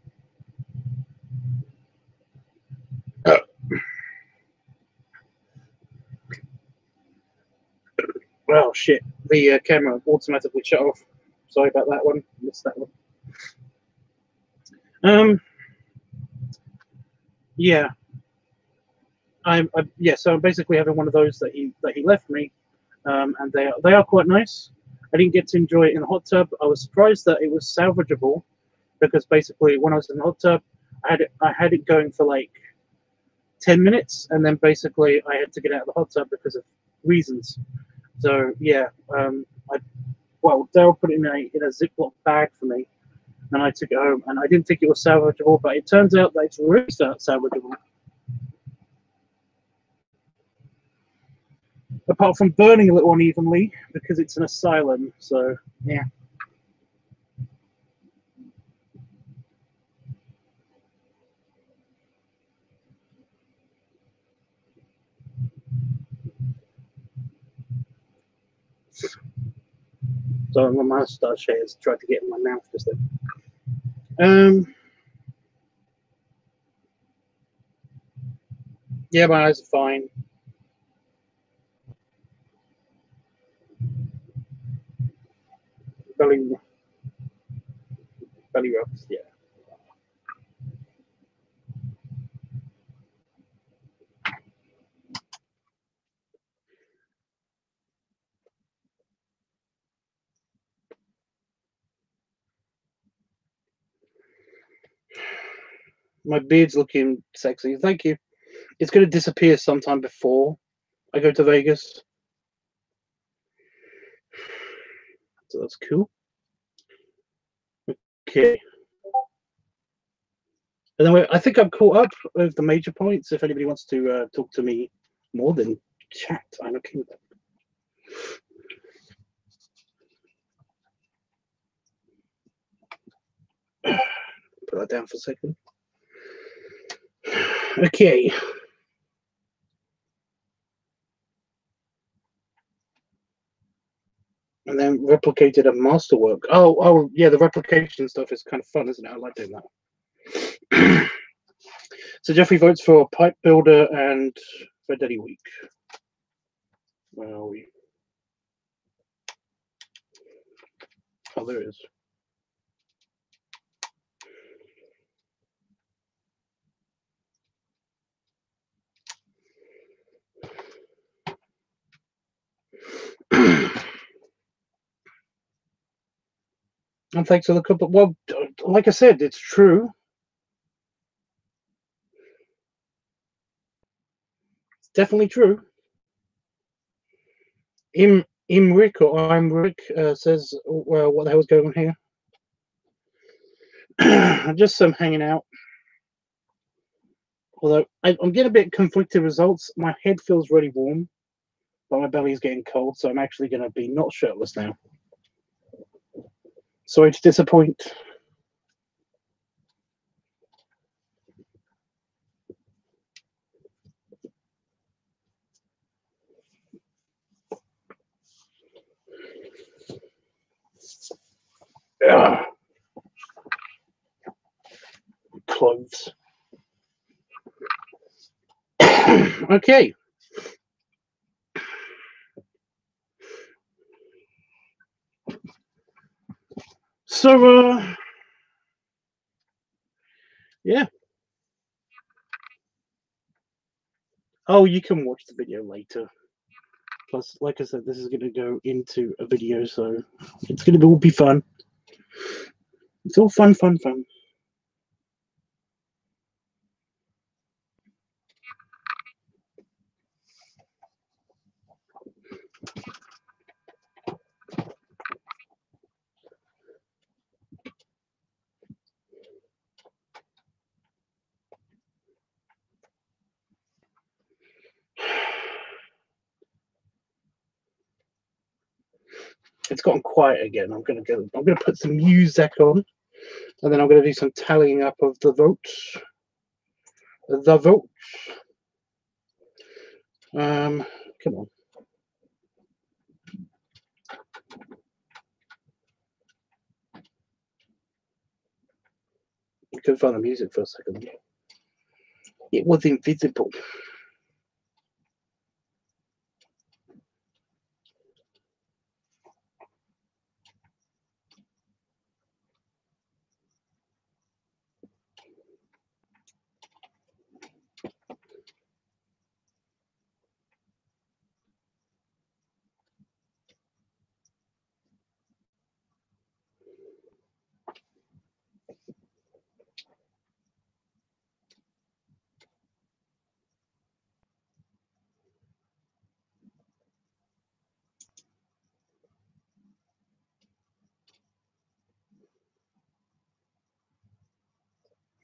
Oh shit! The camera automatically shut off. Sorry about that one. Missed that one. Yeah. Yeah. So I'm basically having one of those that he left me, and they are quite nice. I didn't get to enjoy it in the hot tub. I was surprised that it was salvageable because basically when I was in the hot tub, I had it going for like 10 minutes, and then basically I had to get out of the hot tub because of reasons. So yeah, Dale put it in a Ziploc bag for me, and I took it home, and I didn't think it was salvageable, but it turns out that it's really salvageable. Apart from burning a little unevenly because it's an asylum, so yeah. So my moustache has tried to get in my mouth just then. Yeah, my eyes are fine. Belly rubs, yeah. My beard's looking sexy. Thank you. It's going to disappear sometime before I go to Vegas. So that's cool. Okay. And then I think I'm caught up with the major points. If anybody wants to talk to me more than chat, I'm okay with that. Put that down for a second. Okay. And then replicated a masterwork. Oh, yeah, the replication stuff is kind of fun, isn't it? I like doing that. So Jeffrey votes for Pipe Builder and Freddy Week. Where are we? Oh, there it is. And thanks to the couple. Well, like I said, it's true. It's definitely true. Imric or Imric says, well, what the hell's going on here? Just some hanging out. Although I'm getting a bit conflicted results. My head feels really warm, but my belly's getting cold, so I'm actually going to be not shirtless now. Sorry to disappoint. Ugh. Clothes. Okay. So, yeah. Oh, you can watch the video later. Plus, like I said, this is going to go into a video, so it's going to all be fun. It's all fun, fun, fun. It's gotten quiet again. I'm gonna put some music on, and then I'm gonna do some tallying up of the votes. The votes. Come on. I couldn't find the music for a second. It was invisible.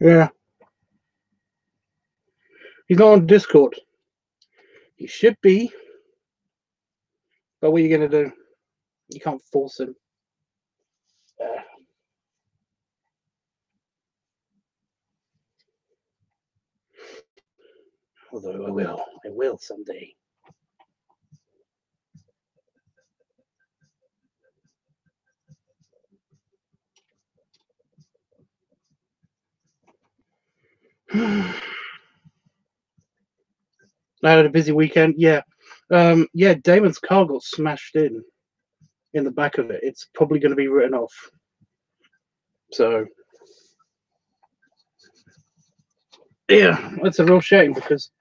Yeah. He's not on Discord. He should be. But what are you gonna do? You can't force him. Although I will. I will someday. I had a busy weekend. Yeah. Yeah, Damon's car got smashed in the back of it. It's probably going to be written off. So, yeah, it's a real shame because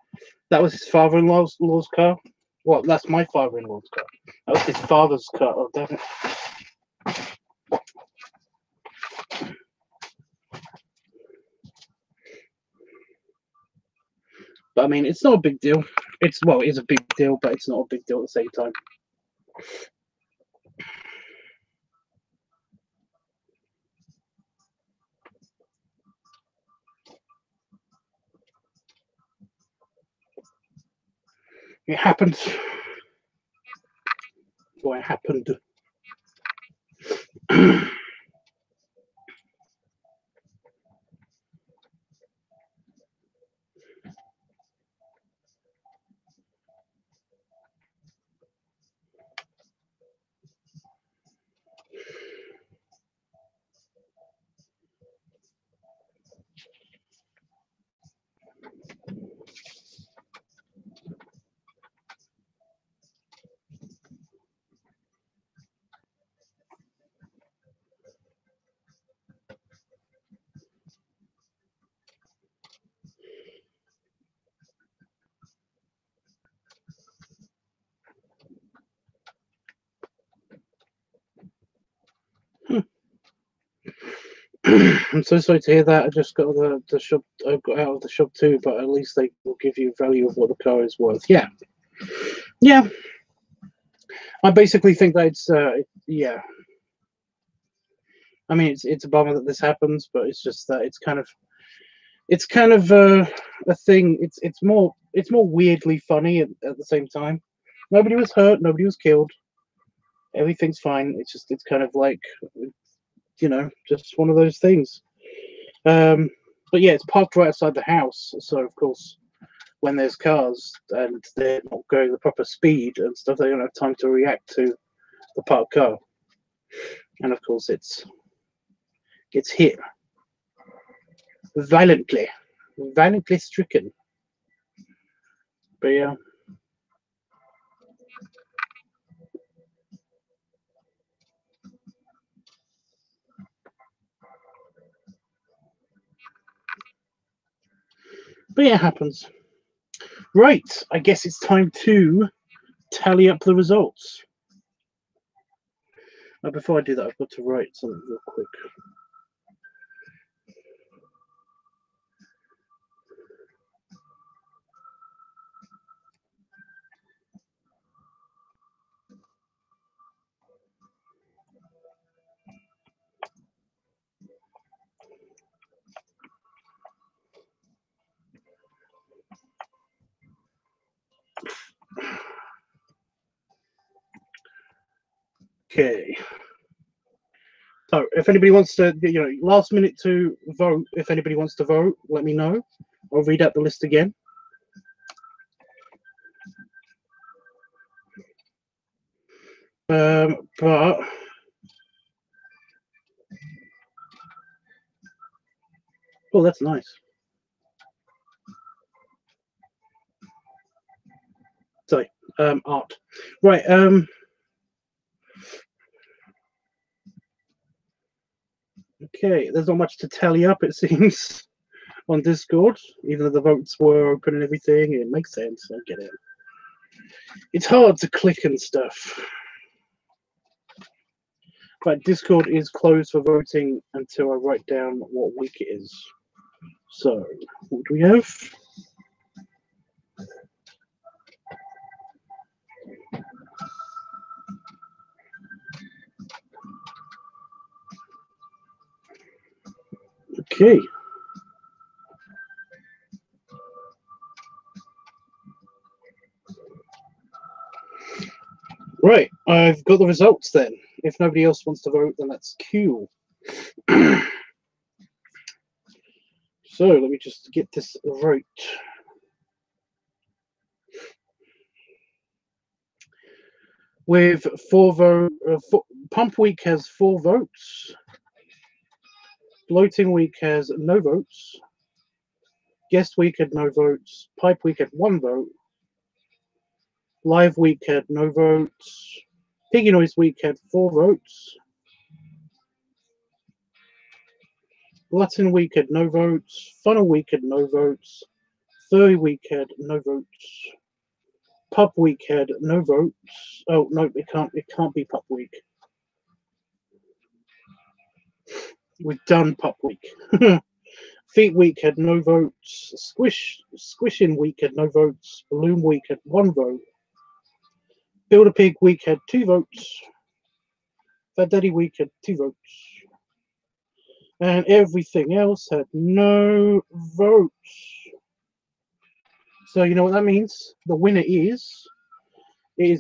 that was his father-in-law's car. Well, that's my father-in-law's car. That was his father's car. Oh, damn it. But I mean, it's not a big deal. It is a big deal, but it's not a big deal at the same time. It happened. What happened? I'm so sorry to hear that. I just got the shop. I got out of the shop too, but at least they will give you value of what the car is worth. Yeah, yeah. I basically think that it's yeah. I mean, it's a bummer that this happens, but it's just that it's kind of a thing. It's more weirdly funny at the same time. Nobody was hurt. Nobody was killed. Everything's fine. It's kind of like, you know, just one of those things. But yeah, it's parked right outside the house, so of course, when there's cars and they're not going the proper speed and stuff, they don't have time to react to the parked car, and of course, it's hit violently stricken. But yeah. But yeah, it happens. Right, I guess it's time to tally up the results. Before I do that, I've got to write something real quick. Okay. So, if anybody wants to, you know, last minute to vote, if anybody wants to vote, let me know. I'll read out the list again. But oh, that's nice. Sorry, art. Right. Okay. There's not much to tally up, it seems, on Discord. Even though the votes were open and everything, it makes sense. I get it. It's hard to click and stuff. But Discord is closed for voting until I write down what week it is. So, what do we have? Okay. Right, I've got the results then. If nobody else wants to vote, then that's cool. So let me just get this right. With 4 votes, Pump Week has 4 votes. Bloating Week has no votes. Guest Week had no votes. Pipe Week had 1 vote. Live Week had no votes. Piggy Noise Week had 4 votes. Glutton Week had no votes. Funnel Week had no votes. Furry Week had no votes. Pup Week had no votes. Oh no, it can't be Pup Week. We've done Pup Week. Feet Week had no votes. Squishing Week had no votes. Balloon Week had 1 vote. Build a Pig Week had 2 votes. Fat Daddy Week had 2 votes. And everything else had no votes. So you know what that means? The winner is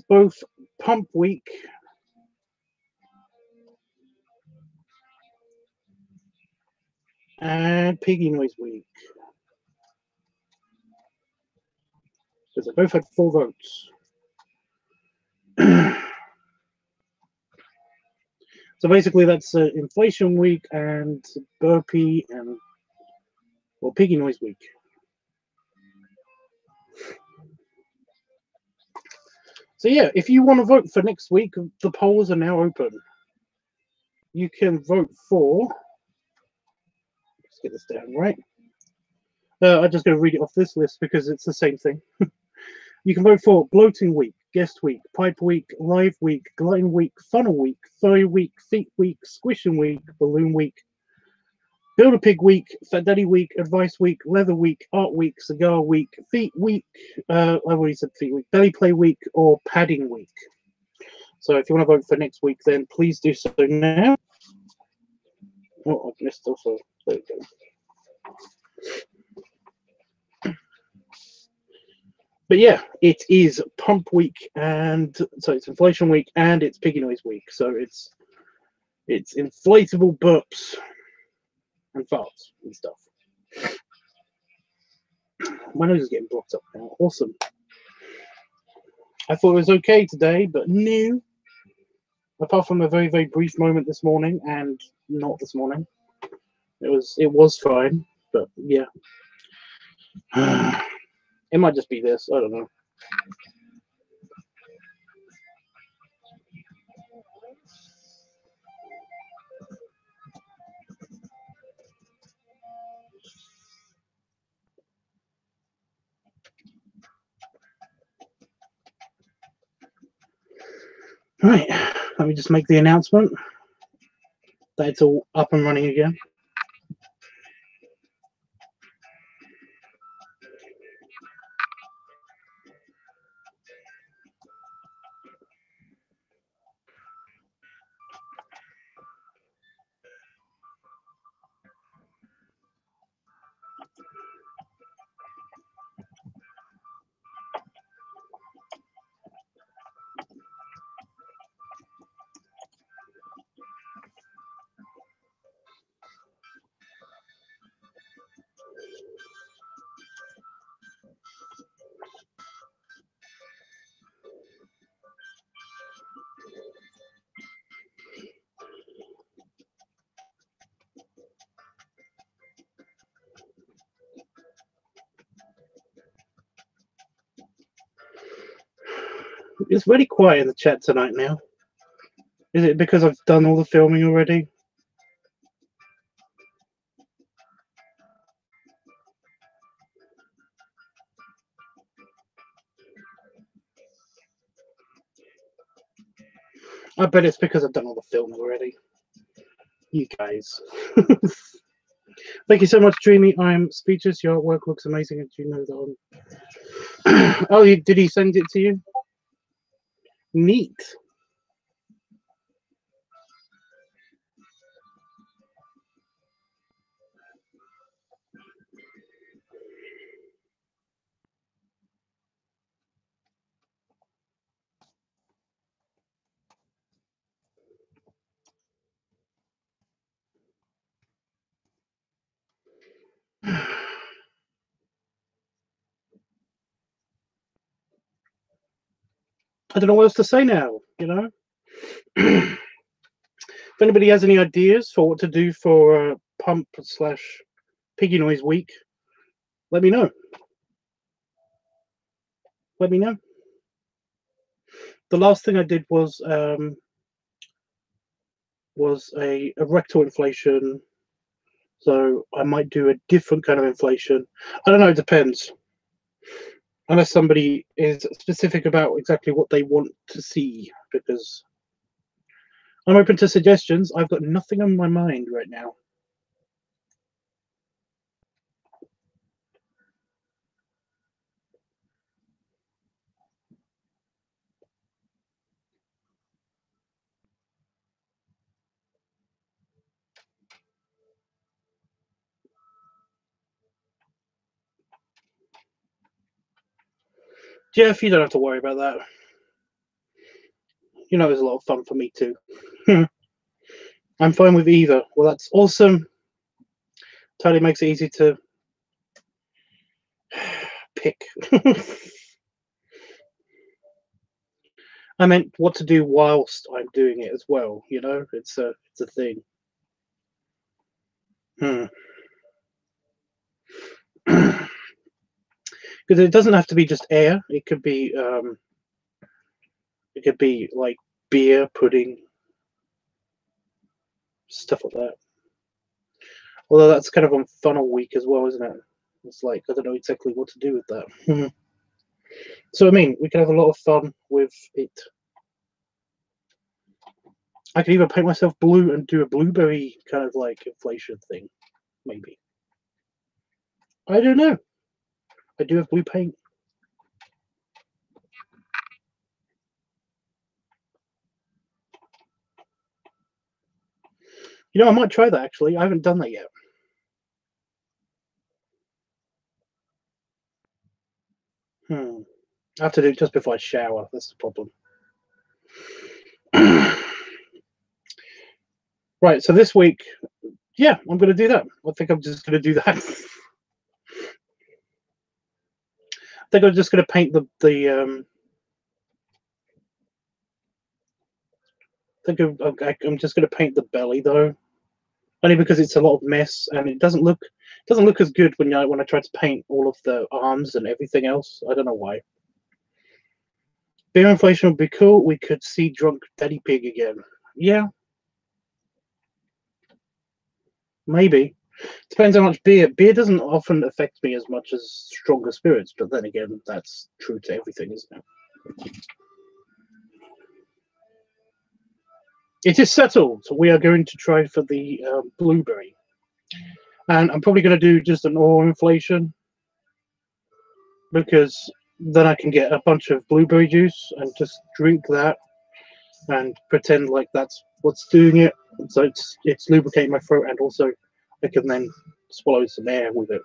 both Pump Week and Piggy Noise Week. Because they both had 4 votes. So basically that's Inflation Week and Burpee and, well, Piggy Noise Week. So yeah, if you want to vote for next week, the polls are now open. You can vote for, let's get this down right. I'm just going to read it off this list because it's the same thing. You can vote for Bloating Week, Guest Week, Pipe Week, Live Week, Glutton Week, Funnel Week, Furry Week, Feet Week, Squishing Week, Balloon Week, Build a Pig Week, Fat Daddy Week, Advice Week, Leather Week, Art Week, Cigar Week, Feet Week, I've already said Feet Week, Belly Play Week, or Padding Week. So if you want to vote for next week, then please do so now. Oh, I've missed also. There we go. But yeah, it is Pump Week, and so it's Inflation Week, and it's Piggy Noise Week. So it's inflatable burps and farts and stuff. My nose is getting blocked up now. Awesome. I thought it was okay today, but no. Apart from a very, very brief moment this morning, and not this morning, it was fine. But yeah, it might just be this. I don't know. Right, let me just make the announcement that it's all up and running again. It's really quiet in the chat tonight now. Is it because I've done all the filming already? I bet it's because I've done all the filming already. You guys. Thank you so much, Dreamy. I'm speechless. Your artwork looks amazing. And you know that. Oh, did he send it to you? Neat. I don't know what else to say now, you know? If anybody has any ideas for what to do for Pump/Piggy Noise Week, let me know. Let me know. The last thing I did was a rectal inflation, so I might do a different kind of inflation. I don't know, it depends. Unless somebody is specific about exactly what they want to see, because I'm open to suggestions. I've got nothing on my mind right now. Jeff, you don't have to worry about that. You know, there's a lot of fun for me too. I'm fine with either. Well, that's awesome. Totally makes it easy to pick. I meant what to do whilst I'm doing it as well. You know, it's a thing. Because it doesn't have to be just air. It could be like beer, pudding, stuff like that. Although that's kind of on funnel week as well, isn't it? It's like I don't know exactly what to do with that. So I mean, we can have a lot of fun with it. I could either paint myself blue and do a blueberry kind of like inflation thing. maybe. I don't know. I do have blue paint. You know, I might try that actually. I haven't done that yet. I have to do it just before I shower. That's the problem. Right, so this week, yeah, I'm going to do that. I think I'm just going to do that. I think I'm just going to paint I'm just going to paint the belly though, only because it's a lot of mess and it doesn't look as good when I try to paint all of the arms and everything else. I don't know why. Beer inflation would be cool. We could see drunk Daddy Pig again. Yeah, maybe. Depends how much beer. Beer doesn't often affect me as much as stronger spirits, but then again, that's true to everything, isn't it? It is settled. We are going to try for the blueberry. And I'm probably going to do just an oil inflation, because then I can get a bunch of blueberry juice and just drink that and pretend like that's what's doing it. So it's lubricating my throat, and also I can then swallow some air with it.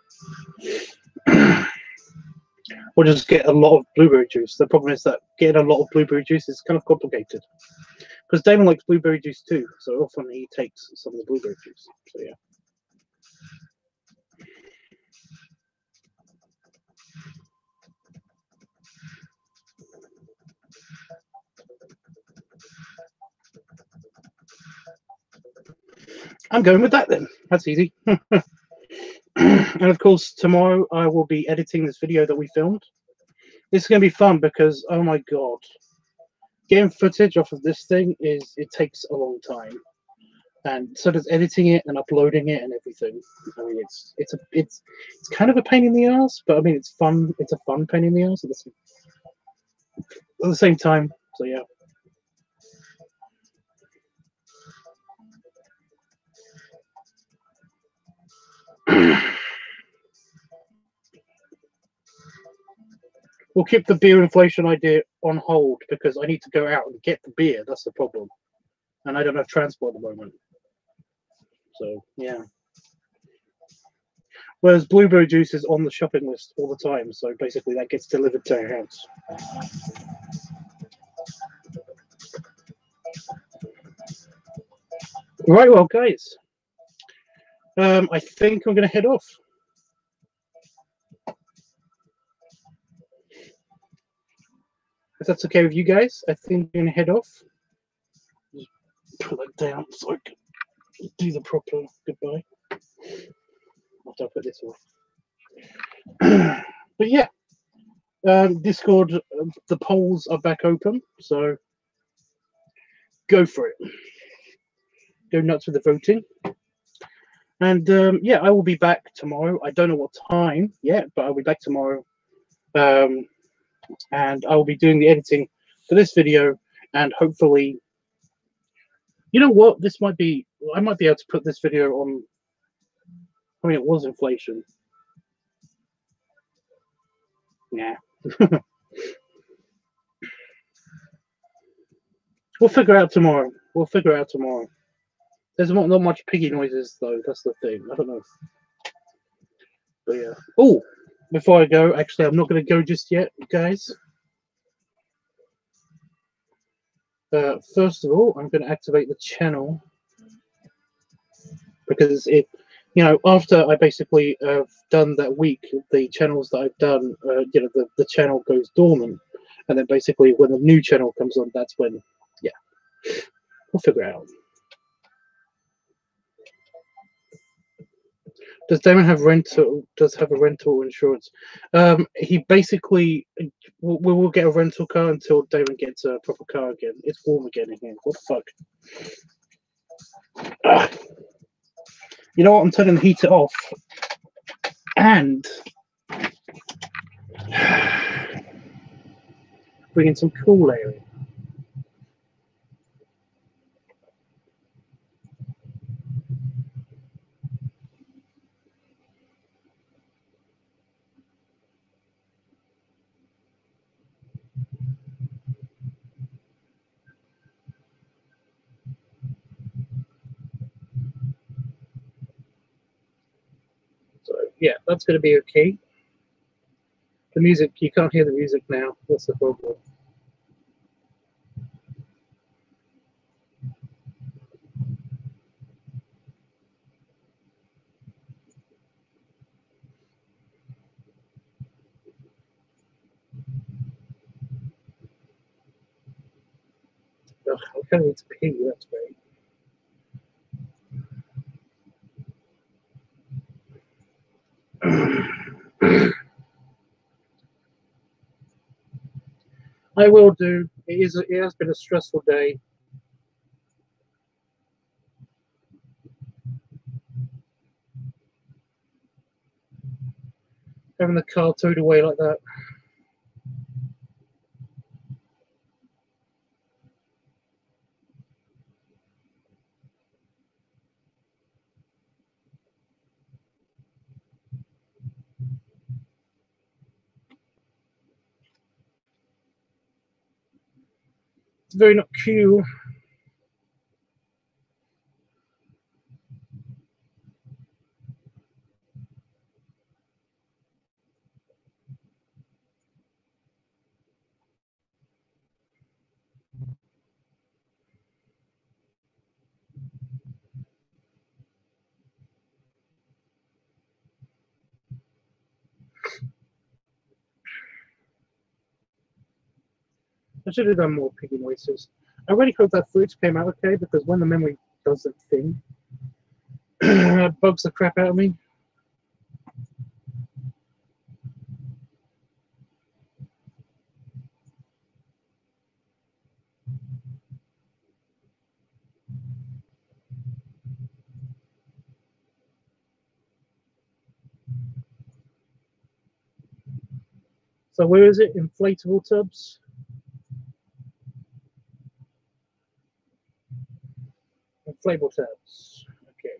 Or just get a lot of blueberry juice. The problem is that getting a lot of blueberry juice is kind of complicated, because Damon likes blueberry juice too, so often he takes some of the blueberry juice. So yeah. I'm going with that then. That's easy. And of course, tomorrow I will be editing this video that we filmed. This is going to be fun because, oh my god, getting footage off of this thing it takes a long time, and so does editing it and uploading it and everything. I mean, it's kind of a pain in the ass, but I mean, it's fun. It's a fun pain in the ass at the same time. So yeah. We'll keep the beer inflation idea on hold because I need to go out and get the beer. That's the problem, and I don't have transport at the moment. So yeah. Whereas blueberry juice is on the shopping list all the time, so basically that gets delivered to our house. Right, well, guys, I think I'm going to head off. If that's okay with you guys, I think I'm going to head off. Just put that down so I can do the proper goodbye. After I put this off. But yeah, Discord, the polls are back open, so go for it. Go nuts with the voting. And yeah, I will be back tomorrow. I don't know what time yet, but I'll be back tomorrow. And I will be doing the editing for this video, and hopefully, you know what, I might be able to put this video on. I mean, it was inflation. Yeah. We'll figure out tomorrow. There's not much piggy noises though. That's the thing. I don't know. But yeah. Oh, before I go, actually, I'm not going to go just yet, guys. First of all, I'm going to activate the channel because after I basically have done that week, the channels that I've done, the channel goes dormant, and then basically when the new channel comes on, that's when, yeah, we'll figure it out. Does Damon have rental? Does have a rental insurance? He basically we will get a rental car until Damon gets a proper car again. It's warm again in here. What the fuck? Ugh. You know what? I'm turning the heater off, and bringing some cool air in. Yeah, that's going to be okay. The music, you can't hear the music now. That's the problem. Ugh, I kind of need to pee. That's great. I will do. It has been a stressful day. Having the car towed away like that. It's very not cool. I should have done more piggy noises. I really hope that footage came out okay, because when the memory does that thing, it bugs the crap out of me. So where is it? Inflatable tubs? Inflatable tubs. Okay.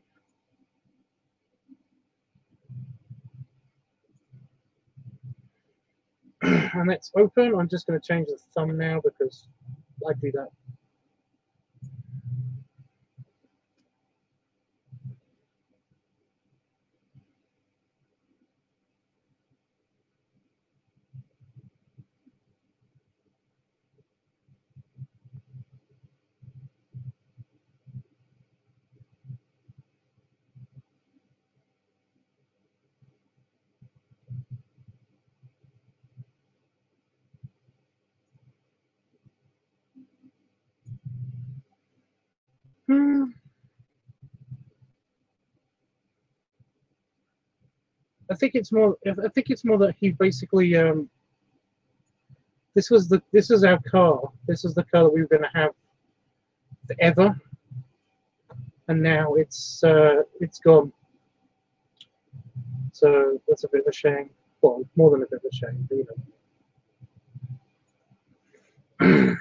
And it's open. I'm just going to change the thumbnail because I do that. I think it's more. I think it's more that he basically. This is our car. This is the car that we were going to have forever, and now it's gone. So that's a bit of a shame. Well, more than a bit of a shame, but, you know.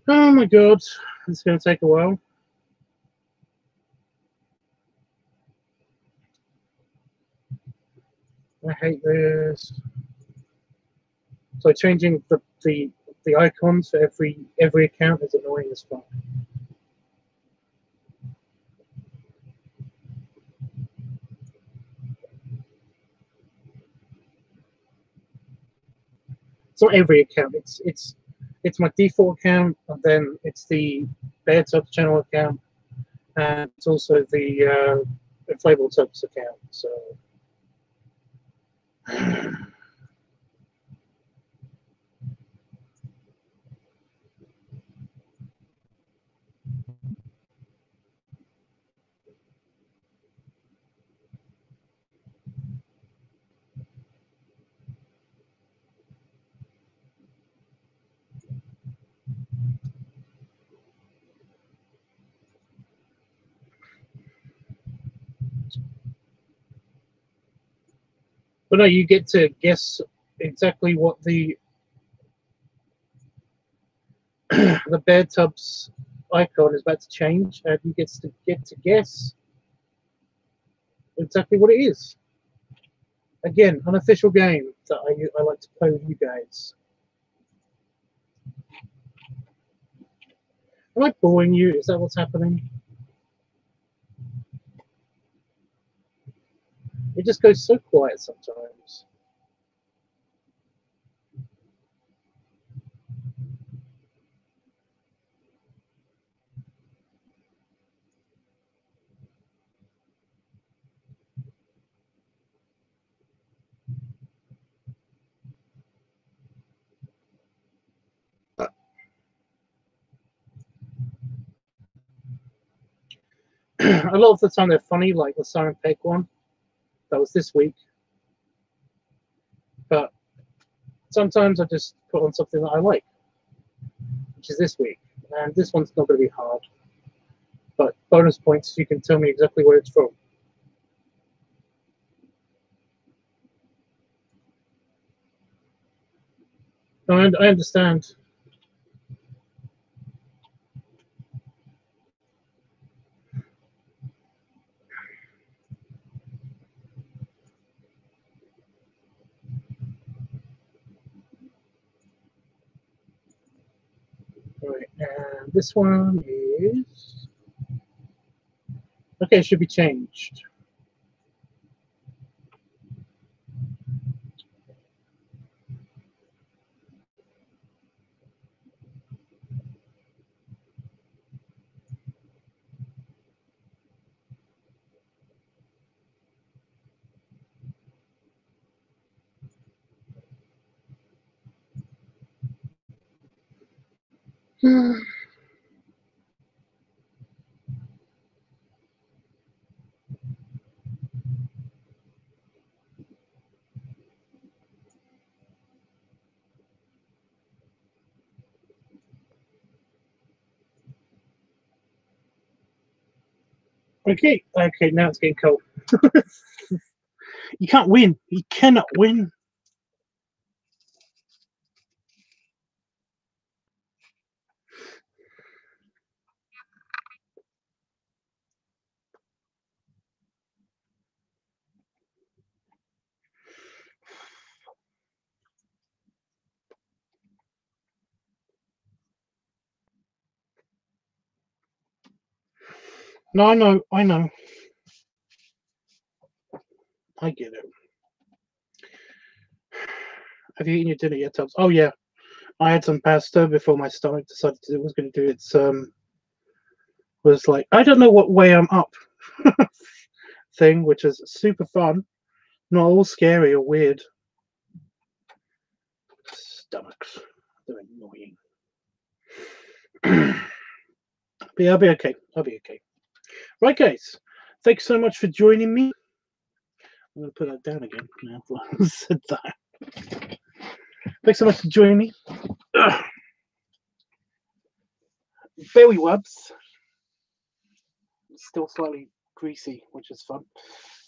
Oh my god, it's going to take a while. I hate this. So changing the icons for every account is annoying as fuck. It's not every account. It's my default account, and then it's the Bear Tubs channel account, and it's also the Inflatable Tubs account. So. But no, you get to guess exactly what the the bear tubs icon is about to change, and you get to guess exactly what it is. Again, unofficial game that I like to play with you guys. Am I boring you? Is that what's happening? It just goes so quiet sometimes. A lot of the time they're funny, like the Simon Pegg one. That was this week. But sometimes I just put on something that I like, which is this week. And this one's not going to be hard. But bonus points, you can tell me exactly where it's from. No, I understand. Right, and this one is... Okay, it should be changed. Okay, now it's getting cold. You can't win. You cannot win. No, I know. I get it. Have you eaten your dinner yet, Tubbs? Oh yeah, I had some pasta before my stomach decided it was going to do its was like, I don't know what way I'm up thing, which is super fun, not all scary or weird. Stomachs, they're annoying. But yeah, I'll be okay. I'll be okay. Right, guys. Thanks so much for joining me. I'm going to put that down again now. I said that. Thanks so much for joining me. Belly wubs. Still slightly greasy, which is fun.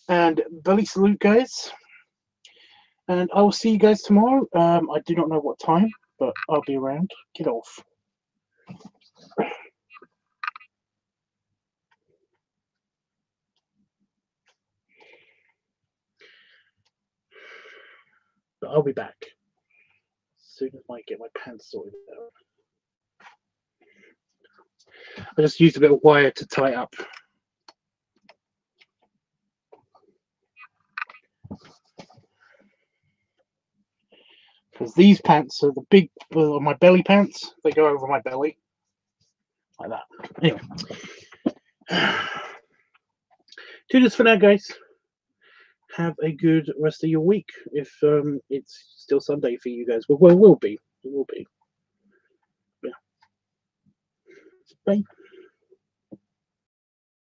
And belly salute, guys. And I will see you guys tomorrow. I do not know what time, but I'll be around. Get off. But I'll be back as soon as I get my pants sorted out. I just used a bit of wire to tie it up. Because these pants are the big, my belly pants. They go over my belly. Like that. Anyway. Do this for now, guys. Have a good rest of your week. If it's still Sunday for you guys. Well, it will be. It will be. Yeah. Bye.